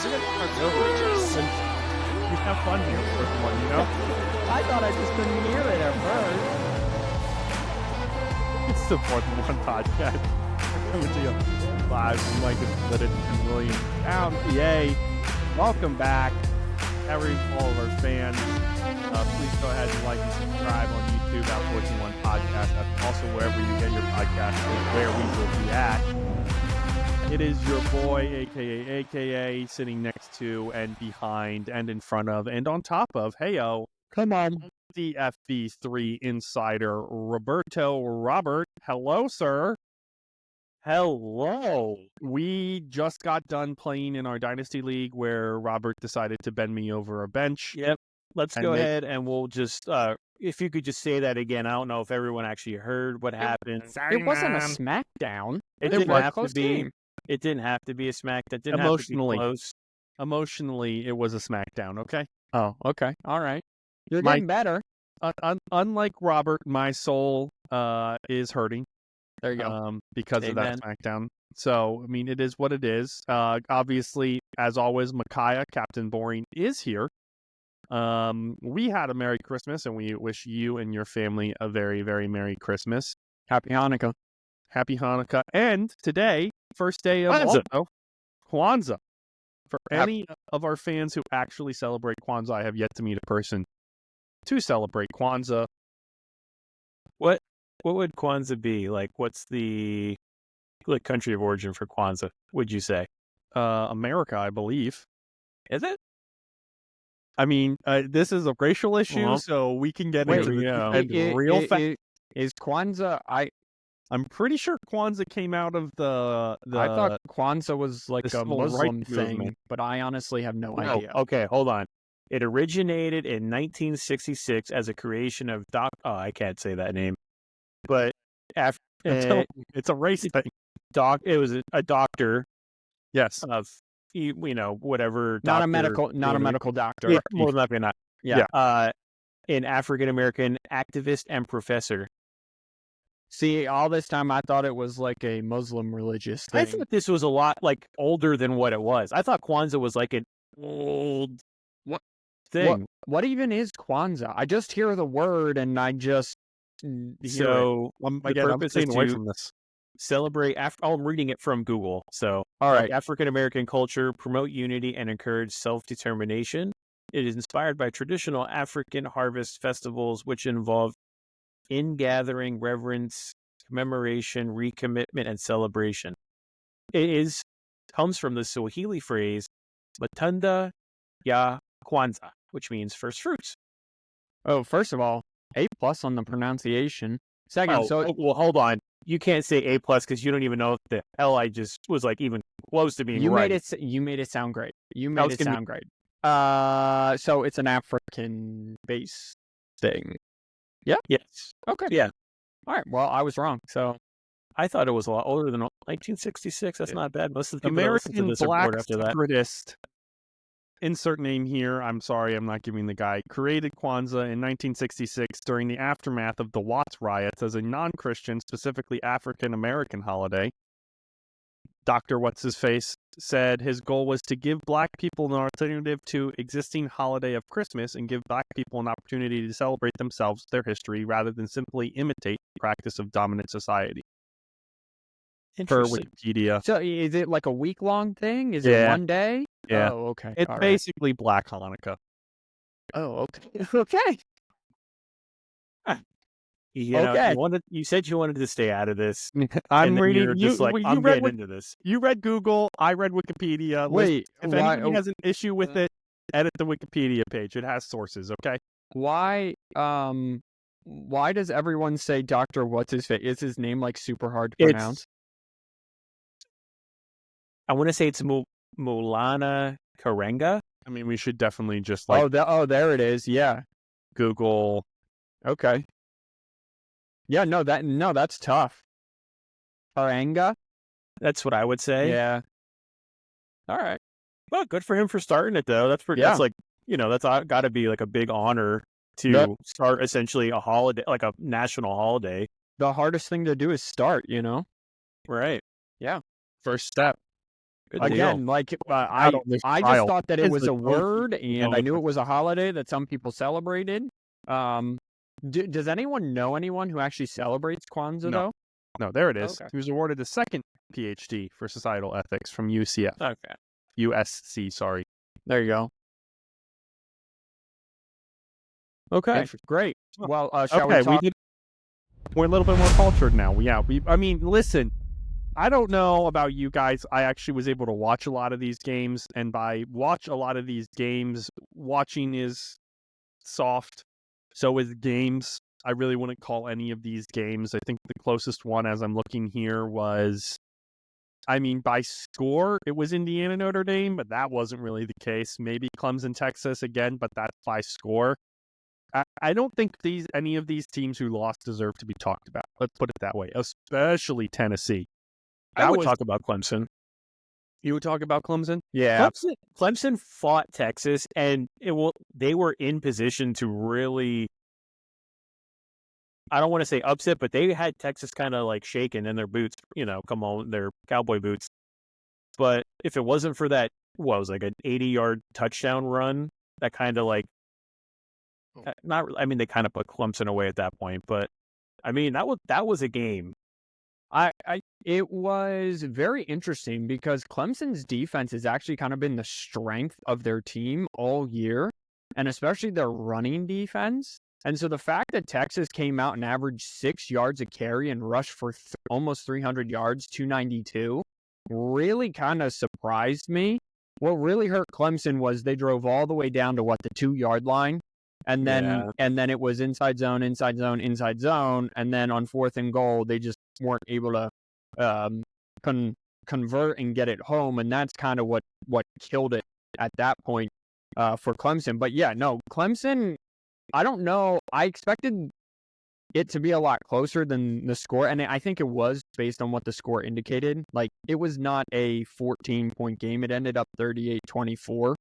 gonna start over, Jason. We have fun here for one, you know? I thought I just couldn't hear it at first. It's the Fourth and One podcast. Coming to you live from Lincoln, Liddon, and William Town, PA. Welcome back, all of our fans. Please go ahead and like and subscribe on YouTube at 14-1 Podcast. That's also wherever you get your podcast is where we will be at. It is your boy, aka, sitting next to and behind and in front of and on top of, heyo, Come on. the FB3 insider, Roberto Robert. Hello, sir. Hello. We just got done playing in our Dynasty League where Robert decided to bend me over a bench. Yep. Let's go ahead and we'll just, if you could just say that again. I don't know if everyone actually heard what happened. It wasn't a SmackDown. It didn't have to be. It didn't have to be a smack. That didn't have to be close. Emotionally, it was a SmackDown, okay? Oh, okay. All right. You're getting better. Unlike Robert, my soul is hurting. There you go. Because of that SmackDown. So, I mean, it is what it is. Obviously, as always, Micaiah, Captain Boring, is here. We had a Merry Christmas, and we wish you and your family a very, very Merry Christmas. Happy Hanukkah. Happy Hanukkah. And today, first day of Kwanzaa. For any of our fans who actually celebrate Kwanzaa, I have yet to meet a person to celebrate Kwanzaa. What would Kwanzaa be? Like, what's the country of origin for Kwanzaa, would you say? America, I believe. Is it? I mean, this is a racial issue, so we can get into the real fact. Is Kwanzaa... I'm pretty sure Kwanzaa came out of the I thought Kwanzaa was like a Muslim thing, movement. But I honestly have no idea. Okay, hold on. It originated in 1966 as a creation of I can't say that name. But after it's a race thing. It was a doctor. Yes. Of whatever. Not a medical doctor. Yeah, more than likely not. Yeah. An African American activist and professor. See, all this time I thought it was like a Muslim religious thing. I thought this was a lot older than what it was. I thought Kwanzaa was like an old thing. What even is Kwanzaa? I just hear the word and I just the purpose is to celebrate. I'm reading it from Google. So, all right, African American culture, promote unity and encourage self-determination. It is inspired by traditional African harvest festivals, which involve in-gathering, reverence, commemoration, recommitment, and celebration. It comes from the Swahili phrase Matunda ya Kwanzaa, which means first fruits. Oh, first of all, A+ on the pronunciation. Second, well, hold on. You can't say A+ because you don't even know if the hell I just was even close to being right. You made it sound great. So it's an African-based thing. Yeah? Yes. Okay. Yeah. All right. Well, I was wrong. So I thought it was a lot older than 1966. That's not bad. Most of the people American black after that. separatist, insert name here, I'm sorry, I'm not giving the guy, created Kwanzaa in 1966 during the aftermath of the Watts riots as a non-Christian, specifically African-American holiday. Dr. What's-His-Face said his goal was to give black people an alternative to existing holiday of Christmas and give black people an opportunity to celebrate themselves, their history, rather than simply imitate the practice of dominant society. Per Wikipedia. So is it like a week-long thing? Is it one day? Yeah. Oh, okay. It's basically Black Hanukkah. Oh, okay. Okay. You said you wanted to stay out of this. I'm reading. I'm getting into this. You read Google. I read Wikipedia. Wait, if anyone has an issue with it, edit the Wikipedia page. It has sources. Okay. Why does everyone say Dr. What's-His-Face? Is his name super hard to pronounce? I want to say it's Maulana Karenga. I mean, we should definitely just there it is. Yeah. Google. Okay. Yeah, that's tough. Karenga? That's what I would say. Yeah. All right. Well, good for him for starting it, though. That's pretty. Yeah. That's that's got to be a big honor to start essentially a holiday, a national holiday. The hardest thing to do is start, Right. Yeah. First step. Good deal. Again, like Out on this I just trial. thought that it It's was the a word, and I know. knew it was a holiday that some people celebrated. Does anyone know anyone who actually celebrates Kwanzaa, though? No, there it is. Okay. He was awarded the second PhD for societal ethics from UCF. Okay. USC, sorry. There you go. Okay, great. Well, Well, shall we talk? We're a little bit more cultured now. I mean, listen, I don't know about you guys. I actually was able to watch a lot of these games, and by watch a lot of these games, watching is soft. So is games. I really wouldn't call any of these games. I think the closest one, as I'm looking here, was, I mean, by score, it was Indiana Notre Dame, but that wasn't really the case. Maybe Clemson Texas again, but that's by score. I don't think any of these teams who lost deserve to be talked about. Let's put it that way, especially Tennessee. I would talk about Clemson. You would talk about Clemson? Yeah. Clemson fought Texas, and they were in position to really, I don't want to say upset, but they had Texas kind of like shaking in their boots, come on, their cowboy boots. But if it wasn't for that, what was like an 80-yard touchdown run, that kind of like, they kind of put Clemson away at that point. But I mean, that was a game. It was very interesting because Clemson's defense has actually kind of been the strength of their team all year, and especially their running defense. And so the fact that Texas came out and averaged 6 yards a carry and rushed for almost 300 yards, 292, really kind of surprised me. What really hurt Clemson was they drove all the way down to the 2-yard line. And then it was inside zone, inside zone, inside zone. And then on 4th and goal, they just weren't able to convert and get it home. And that's kind of what killed it at that point for Clemson. But yeah, no, Clemson, I don't know. I expected it to be a lot closer than the score. And I think it was based on what the score indicated. Like, it was not a 14-point game. It ended up 38-24.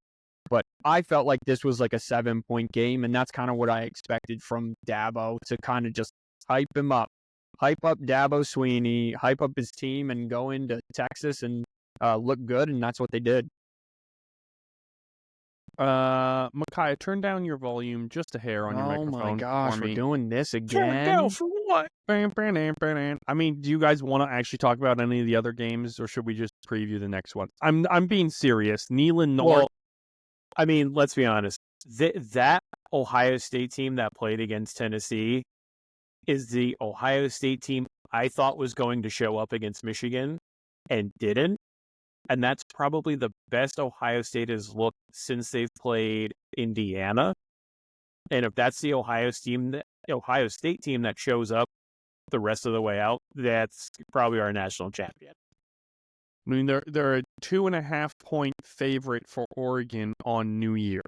But I felt like this was like a 7-point game, and that's kind of what I expected from Dabo, to kind of just hype him up. Hype up Dabo Swinney, hype up his team, and go into Texas and look good, and that's what they did. Micaiah, turn down your volume just a hair on your microphone. Oh my gosh, we're doing this again? Turn it down for what? I mean, do you guys want to actually talk about any of the other games, or should we just preview the next one? I'm being serious. Neyland North. Well, I mean, let's be honest. That Ohio State team that played against Tennessee is the Ohio State team I thought was going to show up against Michigan and didn't. And that's probably the best Ohio State has looked since they've played Indiana. And if that's the Ohio State team that shows up the rest of the way out, that's probably our national champion. I mean, they're a 2.5-point favorite for Oregon on New Year.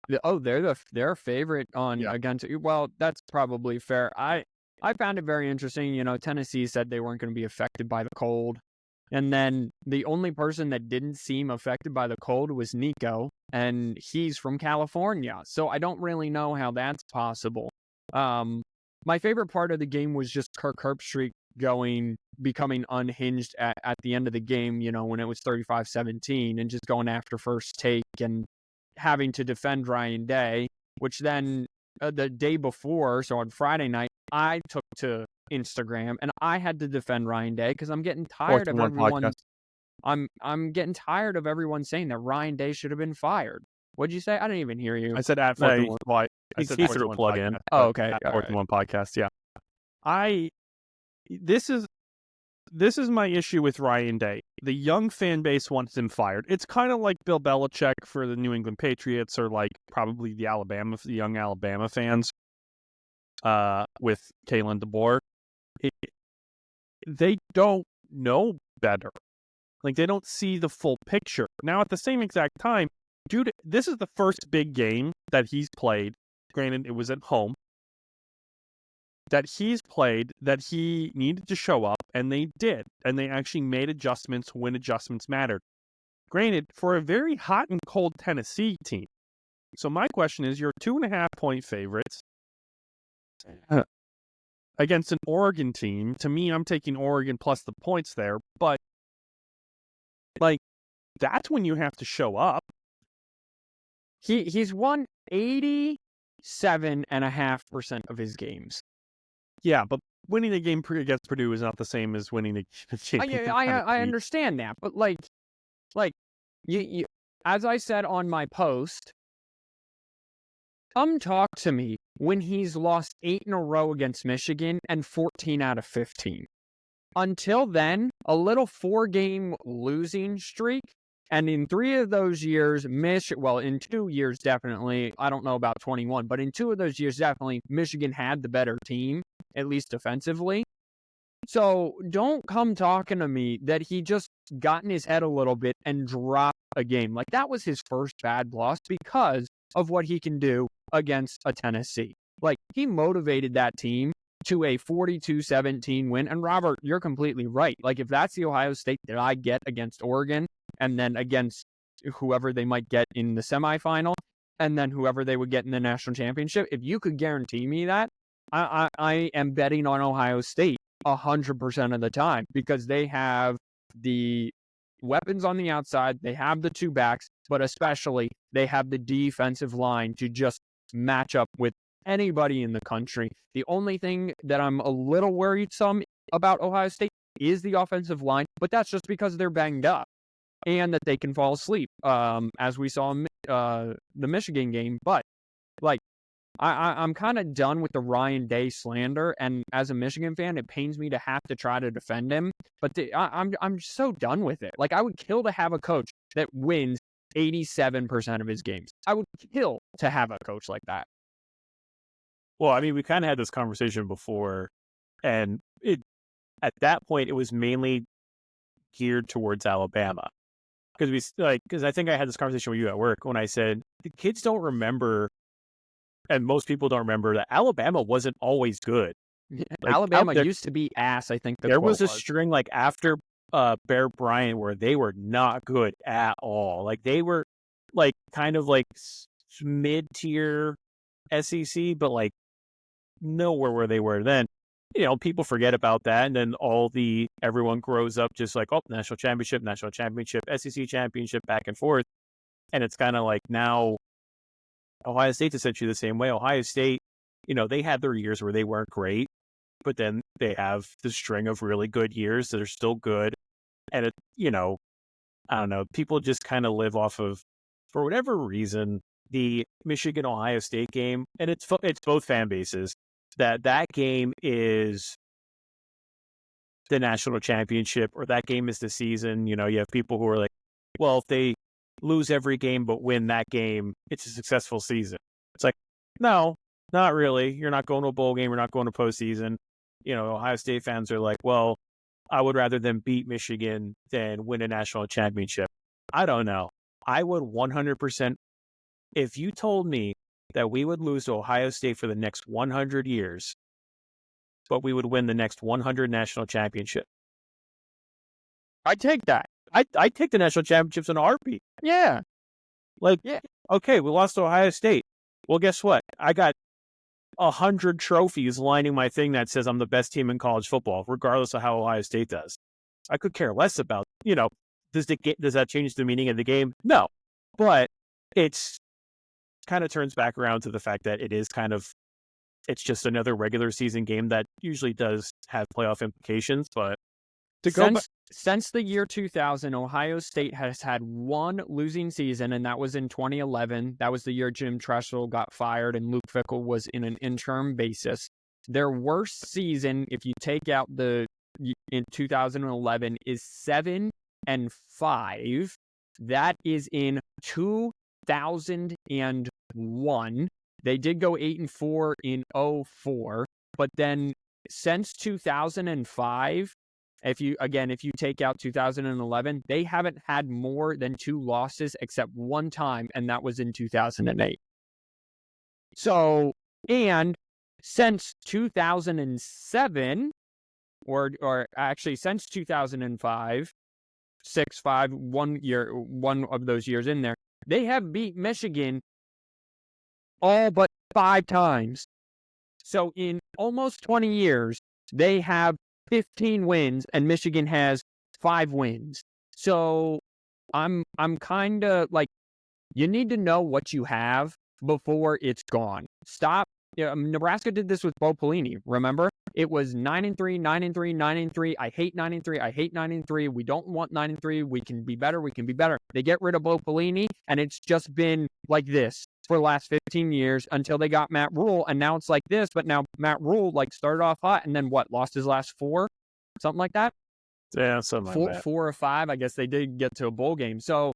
They're a favorite on against. Well, that's probably fair. I found it very interesting. Tennessee said they weren't going to be affected by the cold, and then the only person that didn't seem affected by the cold was Nico, and he's from California, so I don't really know how that's possible. My favorite part of the game was just Kirk Herbstreit becoming unhinged at the end of the game, when it was 35-17, and just going after first take and having to defend Ryan Day, which then the day before, so on Friday night, I took to Instagram and I had to defend Ryan Day because I'm getting tired of everyone. I'm getting tired of everyone saying that Ryan Day should have been fired. What'd you say? I didn't even hear you. I said at 4th and 1. I said threw a plug in. Oh, okay. At 4th and 1 podcast. Yeah. This is my issue with Ryan Day. The young fan base wants him fired. It's kind of like Bill Belichick for the New England Patriots, or like probably the young Alabama fans with Kalen DeBoer. They don't know better. Like, they don't see the full picture. Now, at the same exact time, dude, this is the first big game that he's played. Granted, it was at home. That he's played, that he needed to show up, and they did. And they actually made adjustments when adjustments mattered. Granted, for a very hot and cold Tennessee team. So my question is, you're 2.5-point favorites against an Oregon team. To me, I'm taking Oregon plus the points there, but Like, that's when you have to show up. He's won 87.5% of his games. Yeah, but winning a game against Purdue is not the same as winning a championship. I understand that, but like you, as I said on my post, come talk to me when he's lost 8 in a row against Michigan and 14 out of 15. Until then, a little 4-game losing streak. And in 3 of those years, in 2 years, definitely, I don't know about 21, but in 2 of those years, definitely, Michigan had the better team, at least defensively. So don't come talking to me that he just got in his head a little bit and dropped a game. Like, that was his first bad loss because of what he can do against a Tennessee. Like, he motivated that team to a 42-17 win. And Robert, you're completely right. Like, if that's the Ohio State that I get against Oregon, and then against whoever they might get in the semifinal, and then whoever they would get in the national championship, if you could guarantee me that, I am betting on Ohio State 100% of the time, because they have the weapons on the outside, they have the 2 backs, but especially they have the defensive line to just match up with anybody in the country. The only thing that I'm a little worried about Ohio State is the offensive line, but that's just because they're banged up and that they can fall asleep, as we saw in the Michigan game. But like, I'm kind of done with the Ryan Day slander, and as a Michigan fan, it pains me to have to try to defend him. But I'm so done with it. Like, I would kill to have a coach that wins 87% of his games. I would kill to have a coach like that. Well, I mean, we kind of had this conversation before, and at that point, it was mainly geared towards Alabama. Because I think I had this conversation with you at work when I said the kids don't remember, and most people don't remember, that Alabama wasn't always good. Like, Alabama used to be ass, I think. There was a string like after Bear Bryant where they were not good at all. Like, they were like kind of like mid-tier SEC, but like nowhere where they were then. You know, people forget about that, and then everyone grows up just like, oh, national championship, SEC championship, back and forth. And it's kind of like now Ohio State's essentially the same way. Ohio State, they had their years where they weren't great, but then they have the string of really good years that are still good. And I don't know, people just kind of live off of, for whatever reason, the Michigan-Ohio State game, and it's both fan bases, that game is the national championship, or that game is the season. You have people who are like, well, if they lose every game but win that game, it's a successful season. It's like, no, not really. You're not going to a bowl game. You're not going to postseason. Ohio State fans are like, well, I would rather them beat Michigan than win a national championship. I don't know. I would 100%. If you told me that we would lose to Ohio State for the next 100 years, but we would win the next 100 national championship, I'd take that. I'd take the national championships in a heartbeat. Yeah. Okay, we lost to Ohio State. Well, guess what? I got 100 trophies lining my thing that says I'm the best team in college football, regardless of how Ohio State does. I could care less about, does that change the meaning of the game? No. But it's kind of turns back around to the fact that it's just another regular season game that usually does have playoff implications. But since the year 2000, Ohio State has had one losing season, and that was in 2011. That was the year Jim Tressel got fired and Luke Fickell was in an interim basis. Their worst season, if you take out in 2011, is 7-5. That is in 2001. They did go 8-4 in 2004, but then since 2005, if you take out 2011, they haven't had more than 2 losses except one time, and that was in 2008. So, and since 2007, or actually since 2005, 6-5, 1 of those years in there, they have beat Michigan all but 5 times. So in almost 20 years, they have 15 wins, and Michigan has 5 wins. So I'm kind of like, you need to know what you have before it's gone. Stop. Nebraska did this with Bo Pelini. Remember, it was 9-3, 9-3, 9-3. I hate 9-3. I hate 9-3. We don't want 9-3. We can be better. We can be better. They get rid of Bo Pelini, and it's just been like this for the last 15 years until they got Matt Rule, and now it's like this. But now Matt Rule started off hot, and then lost his last 4, something like that. Yeah, something like that. 4 or 5. I guess they did get to a bowl game. So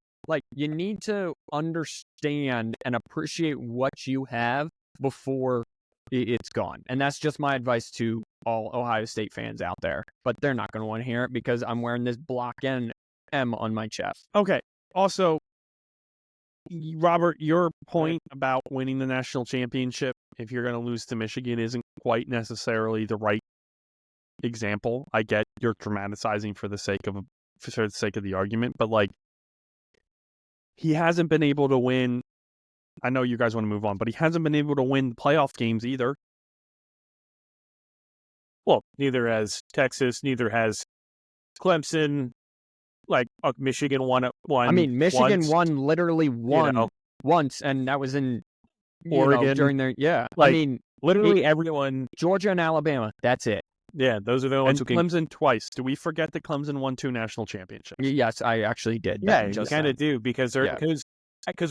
you need to understand and appreciate what you have before it's gone. And that's just my advice to all Ohio State fans out there. But they're not going to want to hear it because I'm wearing this block M on my chest. Okay. Also, Robert, your point about winning the national championship, if you're going to lose to Michigan, isn't quite necessarily the right example. I get you're dramatizing for the sake of the argument, but he hasn't been able to win. I know you guys want to move on, but he hasn't been able to win playoff games either. Well, neither has Texas, neither has Clemson. Michigan won. I mean, Michigan won literally once, and that was in Oregon during their literally everyone. Georgia and Alabama. That's it. Yeah, those are the ones who can. Clemson twice. Do we forget that Clemson won 2 national championships? Yes, I actually did. Yeah, you kind of do because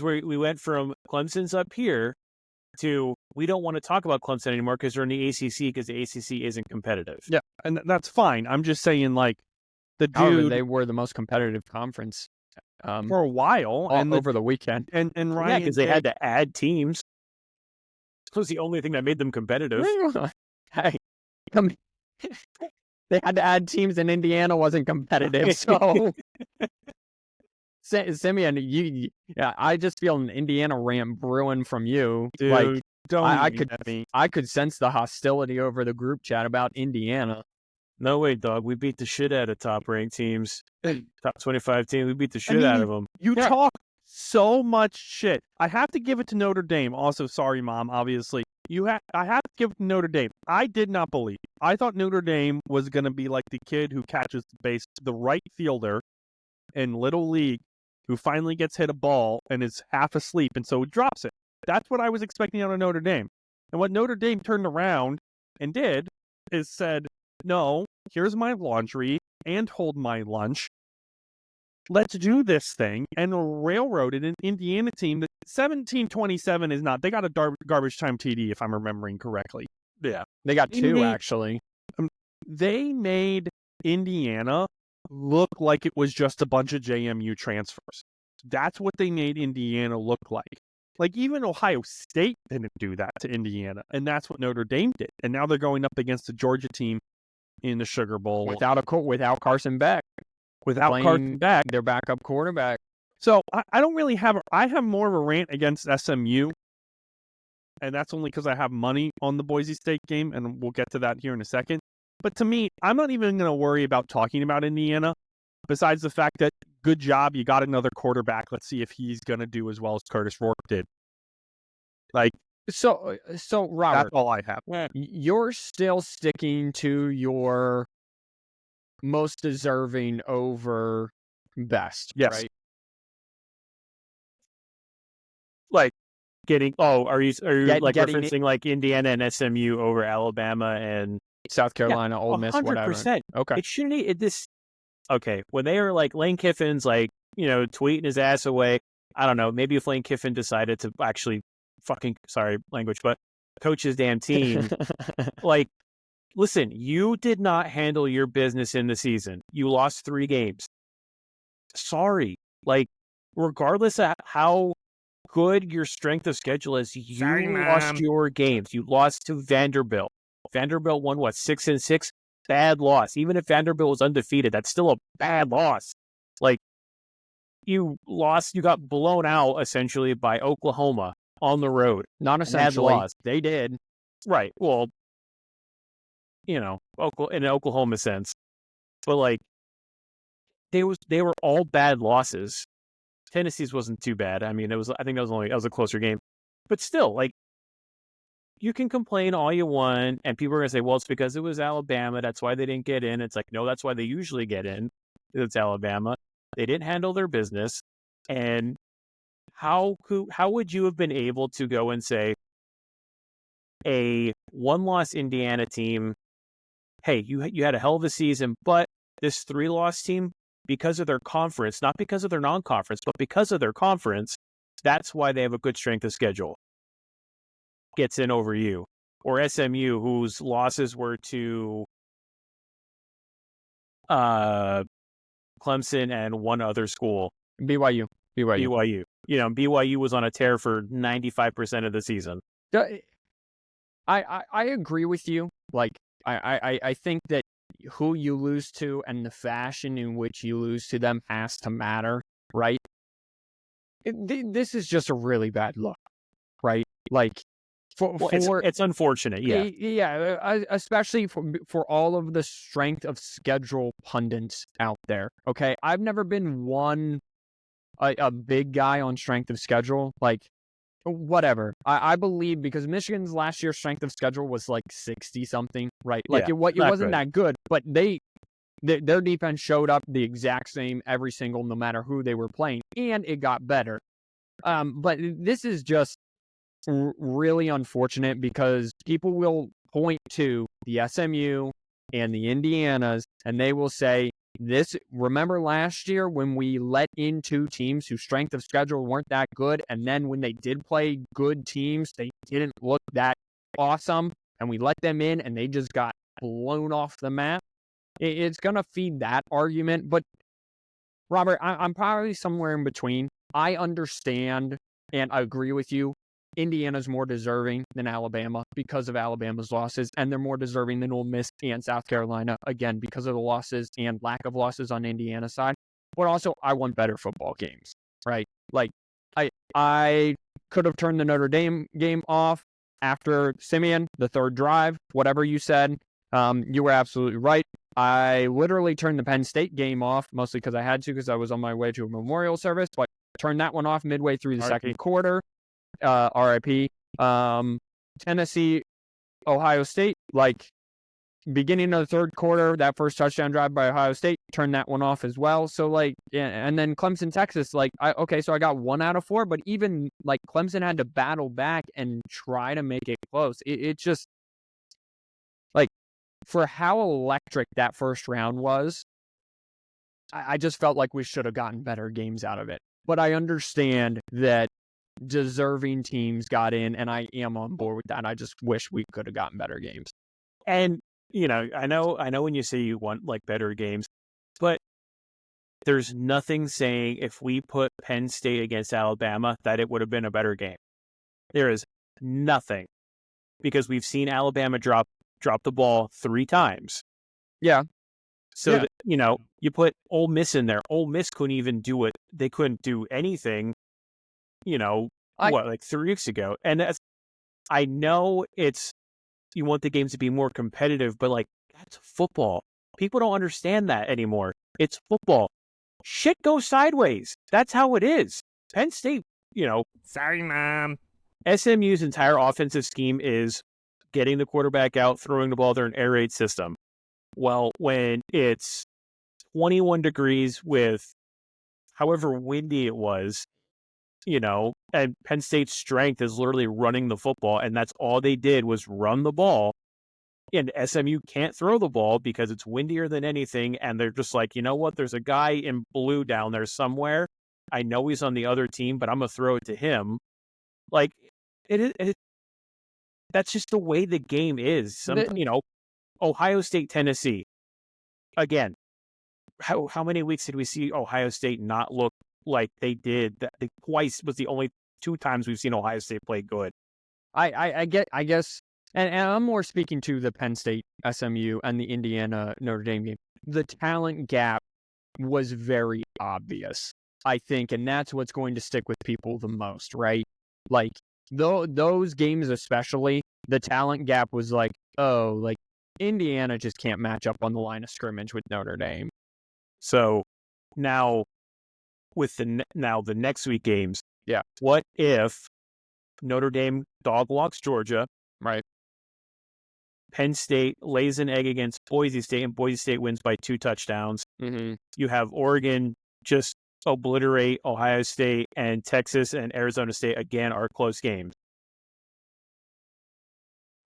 we went from Clemson's up here to we don't want to talk about Clemson anymore because they're in the ACC because the ACC isn't competitive. Yeah, and that's fine. I'm just saying, However, they were the most competitive conference for a while over the weekend. And Ryan, because they had to add teams. It was the only thing that made them competitive. Hey, come. They had to add teams, and Indiana wasn't competitive. So, Simeon, I just feel an Indiana rant brewing from you. Dude, I could sense the hostility over the group chat about Indiana. No way, dog. We beat the shit out of top-ranked teams. Top 25 teams. We beat the shit out of them. You talk so much shit. I have to give it to Notre Dame. Also, sorry, Mom, obviously. I have to give it to Notre Dame. I did not believe. I thought Notre Dame was going to be like the kid who catches the right fielder in Little League who finally gets hit a ball and is half asleep and so drops it. That's what I was expecting out of Notre Dame. And what Notre Dame turned around and did is said, no, here's my laundry and hold my lunch. Let's do this thing, and railroaded an Indiana team that 17-27 is not. They got a garbage time TD, if I'm remembering correctly. Yeah. They got 2, actually. They made Indiana look like it was just a bunch of JMU transfers. That's what they made Indiana look like. Even Ohio State didn't do that to Indiana, and that's what Notre Dame did. And now they're going up against the Georgia team in the Sugar Bowl. Without Carson Beck. Carson Beck, their backup quarterback. So I don't really I have more of a rant against SMU, and that's only because I have money on the Boise State game, and we'll get to that here in a second. But to me, I'm not even going to worry about talking about Indiana, besides the fact that good job, you got another quarterback. Let's see if he's going to do as well as Curtis Rourke did. So Robert, that's all I have. You're still sticking to your most deserving over best, yes. Right? are you referencing Indiana and SMU over Alabama and South Carolina, Ole Miss, 100%. whatever? Okay. It shouldn't when they were Lane Kiffin's tweeting his ass away. I don't know, maybe if Lane Kiffin decided to actually sorry language, but coach his damn team. Listen, you did not handle your business in the season. You lost 3 games. Sorry. Regardless of how good your strength of schedule is, you lost your games. You lost to Vanderbilt. Vanderbilt won, 6-6? Bad loss. Even if Vanderbilt was undefeated, that's still a bad loss. You lost, you got blown out, essentially, by Oklahoma on the road. Not essentially. They did. Right. Well, in an Oklahoma sense. But they were all bad losses. Tennessee's wasn't too bad. I mean, I think that was a closer game. But still, you can complain all you want, and people are gonna say, well, it's because it was Alabama, that's why they didn't get in. It's no, that's why they usually get in. It's Alabama. They didn't handle their business. And how would you have been able to go and say a one-loss Indiana team, hey, you had a hell of a season, but this 3-loss team, because of their conference, not because of their non-conference, but because of their conference, that's why they have a good strength of schedule, gets in over you. Or SMU, whose losses were to Clemson and one other school. BYU. BYU was on a tear for 95% of the season. I agree with you. Like, I think that who you lose to and the fashion in which you lose to them has to matter, right? This is just a really bad look, right? Like, it's unfortunate, especially for all of the strength of schedule pundits out there. Okay, I've never been a big guy on strength of schedule, like. Whatever. I believe because Michigan's last year's strength of schedule was like 60 something, right? Like it wasn't that good, but their defense showed up the exact same every single, no matter who they were playing, and it got better. But this is just really unfortunate because people will point to the SMU and the Indianas, and they will say, remember last year when we let in 2 teams whose strength of schedule weren't that good, and then when they did play good teams, they didn't look that awesome, and we let them in and they just got blown off the map. It's going to feed that argument. But Robert, I'm probably somewhere in between. I understand and I agree with you. Indiana's more deserving than Alabama because of Alabama's losses, and they're more deserving than Ole Miss and South Carolina, again, because of the losses and lack of losses on Indiana's side. But also, I want better football games, right? Like, I could have turned the Notre Dame game off after Simeon, the 3rd drive, whatever you said. You were absolutely right. I literally turned the Penn State game off, mostly because I had to, because I was on my way to a memorial service, but turned that one off midway through the second quarter. RIP. Tennessee, Ohio State, like beginning of the 3rd quarter, that first touchdown drive by Ohio State, turned that one off as well. So like, and then Clemson, Texas, like, so I got 1 out of 4, but even like Clemson had to battle back and try to make it close. It just like, for how electric that first round was, I just felt like we should have gotten better games out of it. But I understand that deserving teams got in, and I am on board with that. I just wish we could have gotten better games. And I know when you say you want like better games, but there's nothing saying if we put Penn State against Alabama that it would have been a better game. There is nothing, because we've seen Alabama drop the ball 3 times. Yeah. So you put Ole Miss in there. Ole Miss couldn't even do it. They couldn't do anything. Like 3 weeks ago. And I know you want the games to be more competitive, but like, that's football. People don't understand that anymore. It's football. Shit goes sideways. That's how it is. Penn State, Sorry, Mom. SMU's entire offensive scheme is getting the quarterback out, throwing the ball. They're an air raid system. Well, when it's 21 degrees with however windy it was, and Penn State's strength is literally running the football, and that's all they did was run the ball. And SMU can't throw the ball because it's windier than anything, and they're just like, you know what? There's a guy in blue down there somewhere. I know he's on the other team, but I'm gonna throw it to him. Like, that's just the way the game is. Ohio State, Tennessee. Again, how many weeks did we see Ohio State not look like they did? Twice was the only 2 times we've seen Ohio State play good. I guess, and I'm more speaking to the Penn State, SMU, and the Indiana Notre Dame game. The talent gap was very obvious, I think, and that's what's going to stick with people the most, right? Like, those games especially, the talent gap was like, oh, like, Indiana just can't match up on the line of scrimmage with Notre Dame. So now with the next week games, yeah, what if Notre Dame dog walks Georgia, right? Penn State lays an egg against Boise State, and Boise State wins by 2 touchdowns. Mm-hmm. You have Oregon just obliterate Ohio State, and Texas and Arizona State again are close games.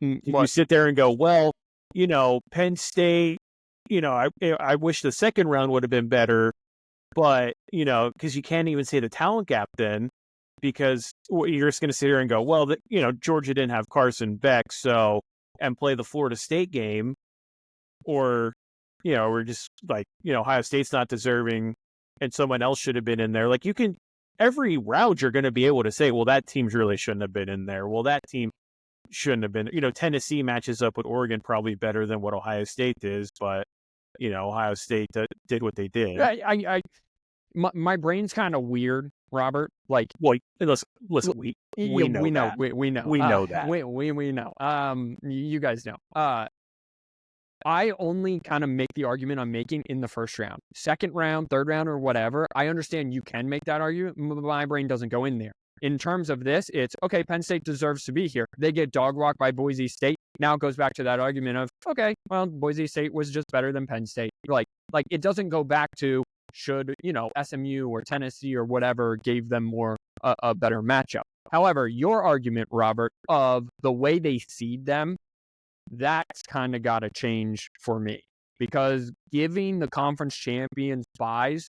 You sit there and go, well, Penn State, I wish the second round would have been better, but, because you can't even say the talent gap then, because you're just going to sit here and go, well, Georgia didn't have Carson Beck, and play the Florida State game, or, we're just like, Ohio State's not deserving and someone else should have been in there. Like, every round you're going to be able to say, well, that team really shouldn't have been in there. Well, that team shouldn't have been. Tennessee matches up with Oregon probably better than what Ohio State is, but, Ohio State did what they did. My brain's kind of weird, Robert. Like, well, listen, we know that. We know. We know that. We know. You guys know. I only kind of make the argument I'm making in the first round. Second round, third round, or whatever, I understand you can make that argument. My brain doesn't go in there. In terms of this, it's, okay, Penn State deserves to be here. They get dog walked by Boise State. Now it goes back to that argument of, okay, well, Boise State was just better than Penn State. Like it doesn't go back to should, SMU or Tennessee or whatever gave them more a better matchup. However, your argument, Robert, of the way they seed them, that's kind of got to change for me, because giving the conference champions buys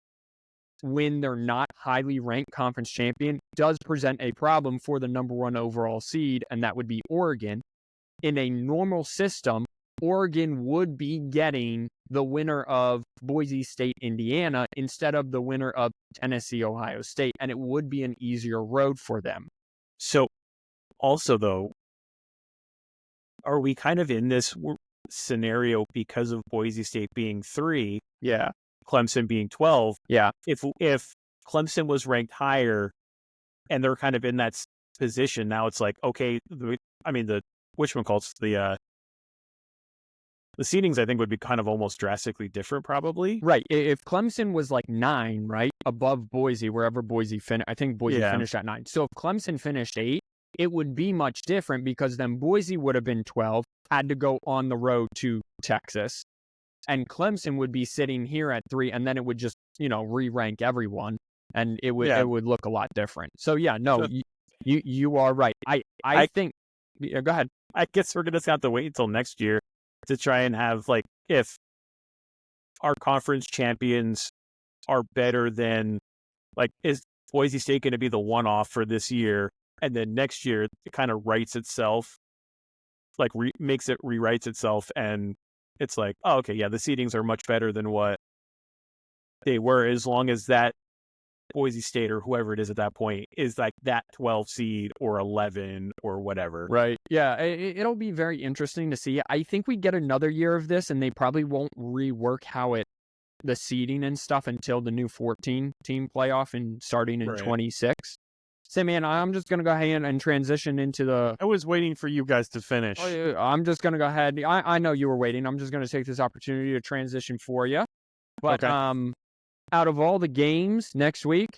when they're not highly ranked conference champion does present a problem for the number one overall seed, and that would be Oregon. In a normal system, Oregon would be getting the winner of Boise State, Indiana, instead of the winner of Tennessee, Ohio State, and it would be an easier road for them. So, also, though, are we kind of in this scenario because of Boise State being 3? Yeah. Clemson being 12. Yeah. If Clemson was ranked higher and they're kind of in that position, now it's like, okay, the seedings, I think, would be kind of almost drastically different, probably. Right. If Clemson was like 9, right, above Boise, wherever Boise finished, I think Boise finished at 9. So if Clemson finished 8, it would be much different, because then Boise would have been 12, had to go on the road to Texas, and Clemson would be sitting here at 3, and then it would just, re-rank everyone, and it would look a lot different. So yeah, no, you are right. I think. Yeah, go ahead. I guess we're gonna have to wait until next year to try and have, like, if our conference champions are better than, like, is Boise State going to be the one-off for this year, and then next year it kind of writes itself, like rewrites itself, and it's like, oh, okay, yeah, the seedings are much better than what they were, as long as that Boise State or whoever it is at that point is like that 12 seed or 11 or whatever. Right. Yeah, it'll be very interesting to see. I think we get another year of this, and they probably won't rework the seeding and stuff until the new 14-team playoff and starting in 26. So, man, I'm just going to go ahead and transition into the... I was waiting for you guys to finish. I'm just going to go ahead. I know you were waiting. I'm just going to take this opportunity to transition for you. But out of all the games next week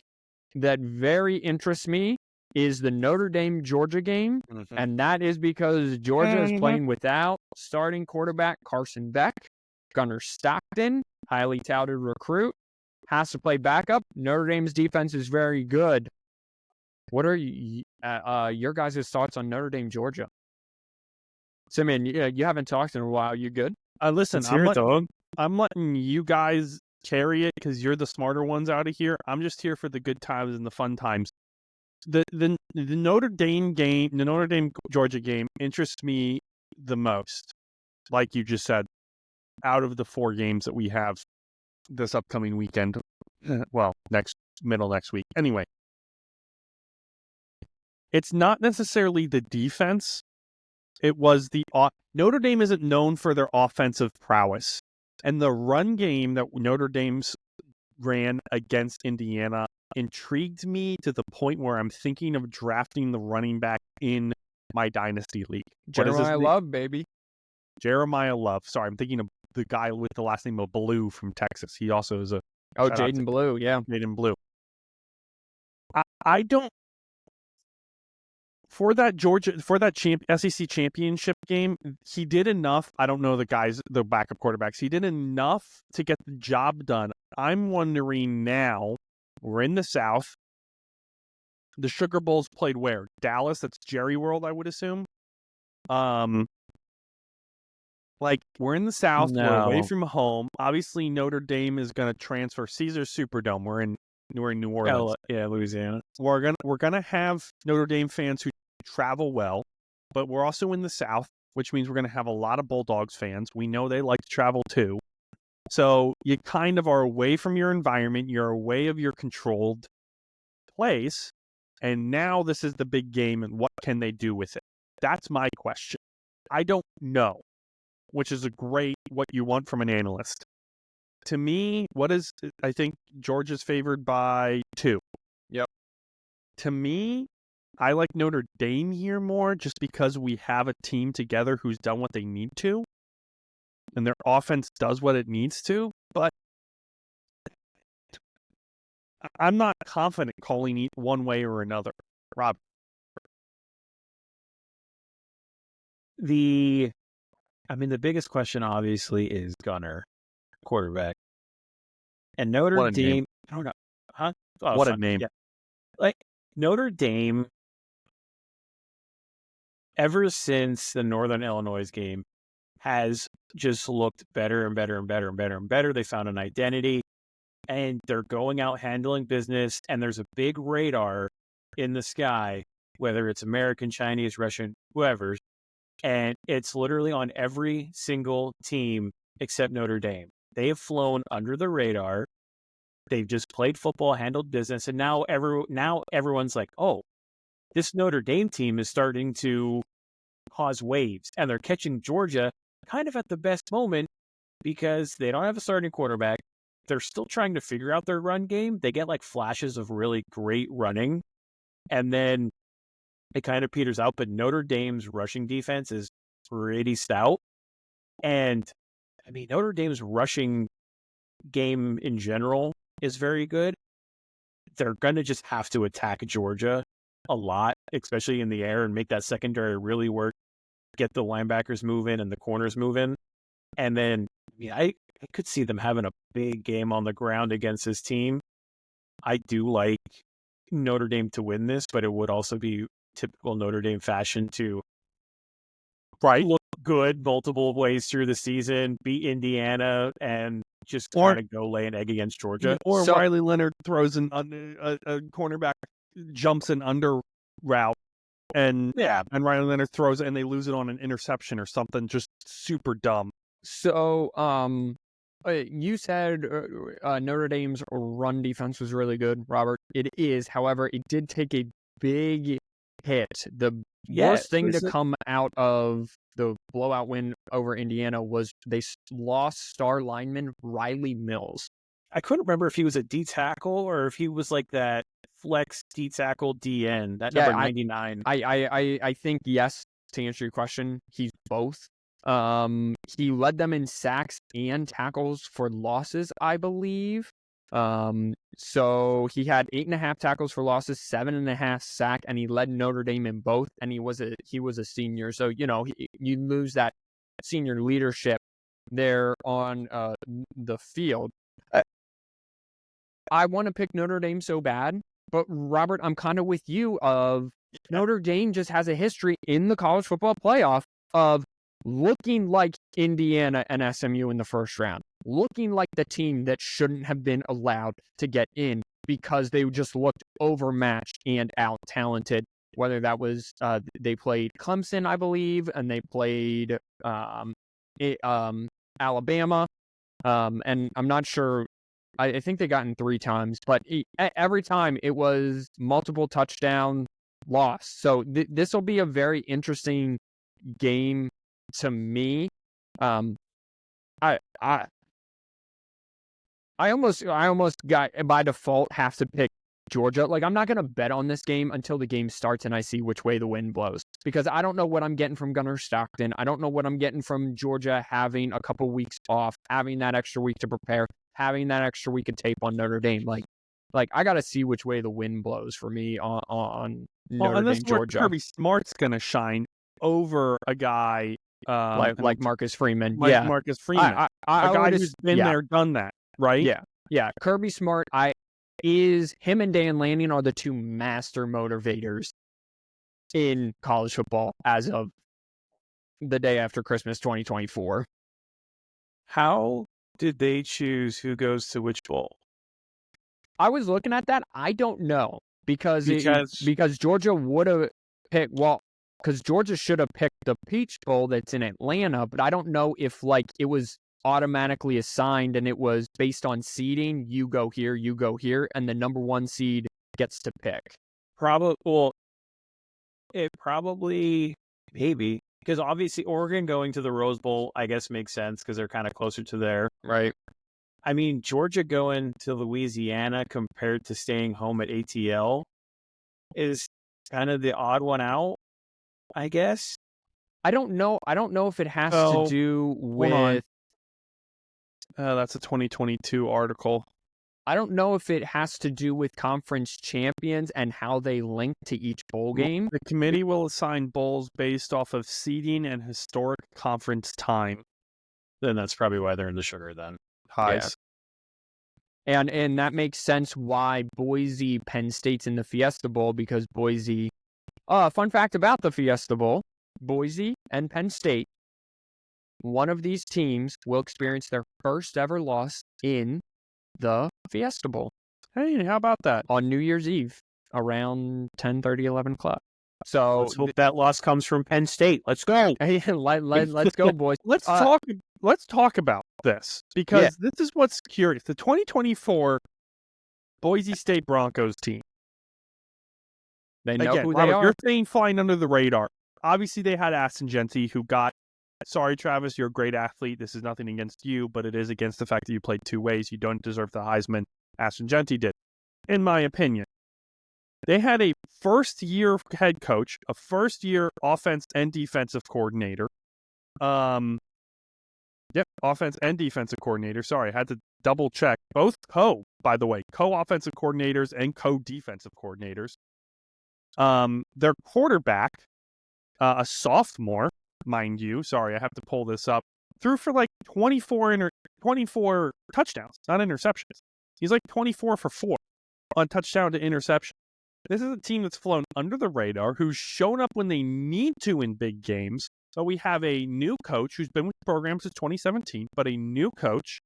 that very interests me is the Notre Dame-Georgia game. Mm-hmm. And that is because Georgia is playing without starting quarterback Carson Beck. Gunnar Stockton, highly touted recruit, has to play backup. Notre Dame's defense is very good. What are your guys' thoughts on Notre Dame, Georgia? So, man, you haven't talked in a while. You good? Listen, I'm letting you guys carry it because you're the smarter ones out of here. I'm just here for the good times and the fun times. The Notre Dame game, the Notre Dame Georgia game, interests me the most. Like you just said, out of the 4 games that we have this upcoming weekend, well, middle next week. Anyway, it's not necessarily the defense. It was Notre Dame isn't known for their offensive prowess. And the run game that Notre Dame's ran against Indiana intrigued me to the point where I'm thinking of drafting the running back in my dynasty league. Jeremiah Love, baby. Jeremiah Love. Sorry, I'm thinking of the guy with the last name of Blue from Texas. He also is Jaden Blue, yeah. Jaden Blue. I don't... for that SEC championship game, he did enough. I don't know the backup quarterbacks. He did enough to get the job done. I'm wondering now, we're in the South. The Sugar Bowl's played where? Dallas, that's Jerry World, I would assume. We're in the South, we're away from home. Obviously, Notre Dame is going to transfer Caesars Superdome. We're in New Orleans. Louisiana. We're gonna have Notre Dame fans who travel well, but we're also in the South, which means we're gonna have a lot of Bulldogs fans. We know they like to travel too. So you kind of are away from your environment, you're away of your controlled place, and now this is the big game, and what can they do with it? That's my question. I don't know, which is what you want from an analyst. To me, I think Georgia's favored by 2. Yep. To me, I like Notre Dame here more just because we have a team together who's done what they need to, and their offense does what it needs to, but I'm not confident calling it one way or another. Rob. The biggest question obviously is Gunner, quarterback. And Notre Dame, I don't know. Huh? Oh, what a name. Yeah. Notre Dame, ever since the Northern Illinois game, has just looked better and better and better and better and better. They found an identity, and they're going out handling business, and there's a big radar in the sky, whether it's American, Chinese, Russian, whoever, and it's literally on every single team except Notre Dame. They have flown under the radar. They've just played football, handled business, and now everyone's like, oh, this Notre Dame team is starting to cause waves, and they're catching Georgia kind of at the best moment because they don't have a starting quarterback. They're still trying to figure out their run game. They get flashes of really great running, and then it kind of peters out, but Notre Dame's rushing defense is pretty stout. And Notre Dame's rushing game in general is very good. They're going to just have to attack Georgia a lot, especially in the air, and make that secondary really work, get the linebackers moving and the corners moving. And then I could see them having a big game on the ground against this team. I do like Notre Dame to win this, but it would also be typical Notre Dame fashion to look good multiple ways through the season, beat Indiana, and just kind of go lay an egg against Georgia. Or Riley Leonard throws a cornerback, jumps an under route, and Riley Leonard throws it, and they lose it on an interception or something just super dumb. So, you said Notre Dame's run defense was really good, Robert. It is. However, it did take a big hit. The worst thing to come out of the blowout win over Indiana was they lost star lineman Riley Mills. I couldn't remember if he was a D tackle or if he was like that flex D tackle DN, that number 99. I think yes, to answer your question, he's both. He led them in sacks and tackles for losses, I believe. So he had 8.5 tackles for losses, 7.5 sack, and he led Notre Dame in both. And he was a senior, so you lose that senior leadership there on the field. I want to pick Notre Dame so bad, but Robert, I'm kind of with you. Notre Dame just has a history in the college football playoff of looking like Indiana and SMU in the first round, looking like the team that shouldn't have been allowed to get in because they just looked overmatched and out-talented, whether that was they played Clemson, I believe, and they played Alabama, and I'm not sure. I think they got in 3 times, but every time it was multiple touchdown loss. So this will be a very interesting game to me. I almost got by default have to pick Georgia. I'm not going to bet on this game until the game starts and I see which way the wind blows, because I don't know what I'm getting from Gunnar Stockton. I don't know what I'm getting from Georgia having a couple weeks off, having that extra week to prepare, having that extra week of tape on Notre Dame. I got to see which way the wind blows for me on Notre and this Dame, is where Georgia, Kirby Smart's going to shine over a guy like Marcus Freeman. Yeah, Marcus Freeman, I a guy would who's been there, done that, right? Yeah. Kirby Smart, him and Dan Lanning are the two master motivators in college football as of the day after Christmas 2024. How did they choose who goes to which bowl? I was looking at that. I don't know because Georgia would have picked, because Georgia should have picked the Peach Bowl that's in Atlanta, but I don't know if it was automatically assigned and it was based on seeding. You go here, and the number one seed gets to pick. Maybe. Because obviously Oregon going to the Rose Bowl, I guess, makes sense because they're kind of closer to there. Right. I mean, Georgia going to Louisiana compared to staying home at ATL is kind of the odd one out, I guess. I don't know if it has to do with... That's a 2022 article. I don't know if it has to do with conference champions and how they link to each bowl game. The committee will assign bowls based off of seeding and historic conference time. Then that's probably why they're in the sugar then. Highs. Yeah. And that makes sense why Boise, Penn State's in the Fiesta Bowl, because Boise... fun fact about the Fiesta Bowl, Boise and Penn State, one of these teams will experience their first ever loss in the Fiesta Bowl. Hey, how about that? On New Year's Eve, around 10:30, 11 o'clock. So let's hope that loss comes from Penn State. Let's go. Hey, let's go, boys. Let's talk about this, because this is what's curious. The 2024 Boise State Broncos team. They know who they are. You're saying flying under the radar. Obviously, they had Ashton Jeanty, who got... Sorry, Travis, you're a great athlete. This is nothing against you, but it is against the fact that you played two ways. You don't deserve the Heisman. Ashton Jeanty did, in my opinion. They had a first-year head coach, a first-year offense and defensive coordinator. Offense and defensive coordinator. Sorry, I had to double-check. Both by the way, co-offensive coordinators and co-defensive coordinators. Their quarterback, a sophomore, mind you. Sorry, I have to pull this up. Threw for like 24 touchdowns, not interceptions. He's like 24 for 4 on touchdown to interception. This is a team that's flown under the radar, who's shown up when they need to in big games. So we have a new coach who's been with the program since 2017, but a new coach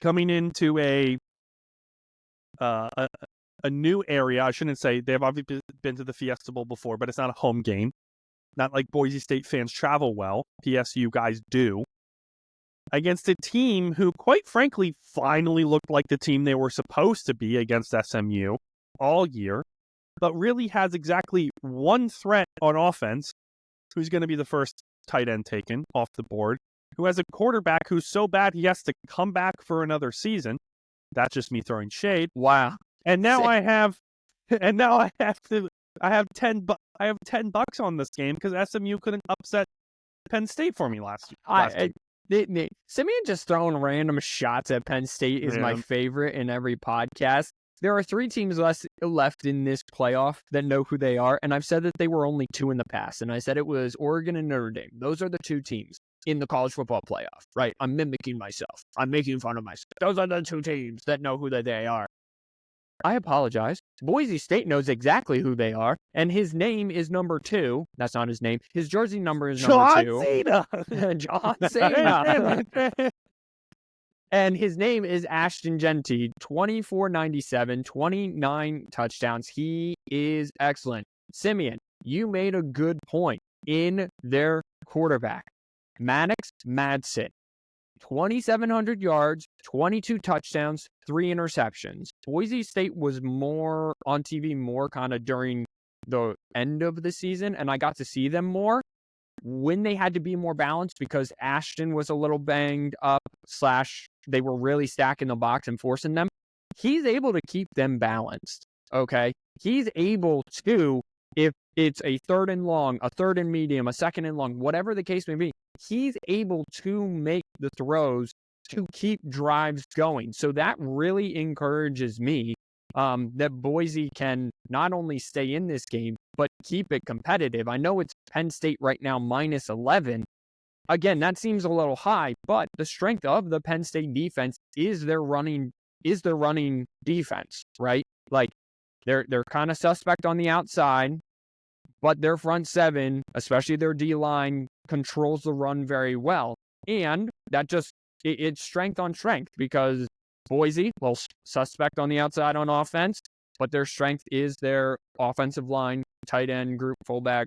coming into a new area. I shouldn't say they've obviously been to the Fiesta Bowl before, but it's not a home game. Not like Boise State fans travel well. P.S. you guys do. Against a team who, quite frankly, finally looked like the team they were supposed to be against SMU all year, but really has exactly one threat on offense, who's going to be the first tight end taken off the board, who has a quarterback who's so bad he has to come back for another season. That's just me throwing shade. Wow. And now I have $10 on this game because SMU couldn't upset Penn State for me last week. Simeon just throwing random shots at Penn State is my favorite in every podcast. There are 3 teams left in this playoff that know who they are, and I've said that they were only 2 in the past, and I said it was Oregon and Notre Dame. Those are the 2 teams in the college football playoff, right? I'm mimicking myself. I'm making fun of myself. Those are the 2 teams that know who they are. I apologize. Boise State knows exactly who they are, and his name is number 2. That's not his name. His jersey number is number 2. John Cena. And his name is Ashton Jeanty, 2497, 29 touchdowns. He is excellent. Simeon, you made a good point in their quarterback. Maddox, Madsen, 2,700 yards, 22 touchdowns, 3 interceptions. Boise State was more on TV, more kind of during the end of the season, and I got to see them more when they had to be more balanced because Ashton was a little banged up / they were really stacking the box and forcing them. He's able to keep them balanced, okay? He's able to, if it's a 3rd and long, a 3rd and medium, a 2nd and long, whatever the case may be, he's able to make the throws to keep drives going. So that really encourages me that Boise can not only stay in this game, but keep it competitive. I know it's Penn State right now minus 11. Again, that seems a little high, but the strength of the Penn State defense is their running defense, right? Like they're kind of suspect on the outside, but their front seven, especially their D-line, controls the run very well. And that it's strength on strength because Boise, well, suspect on the outside on offense, but their strength is their offensive line, tight end, group fullback,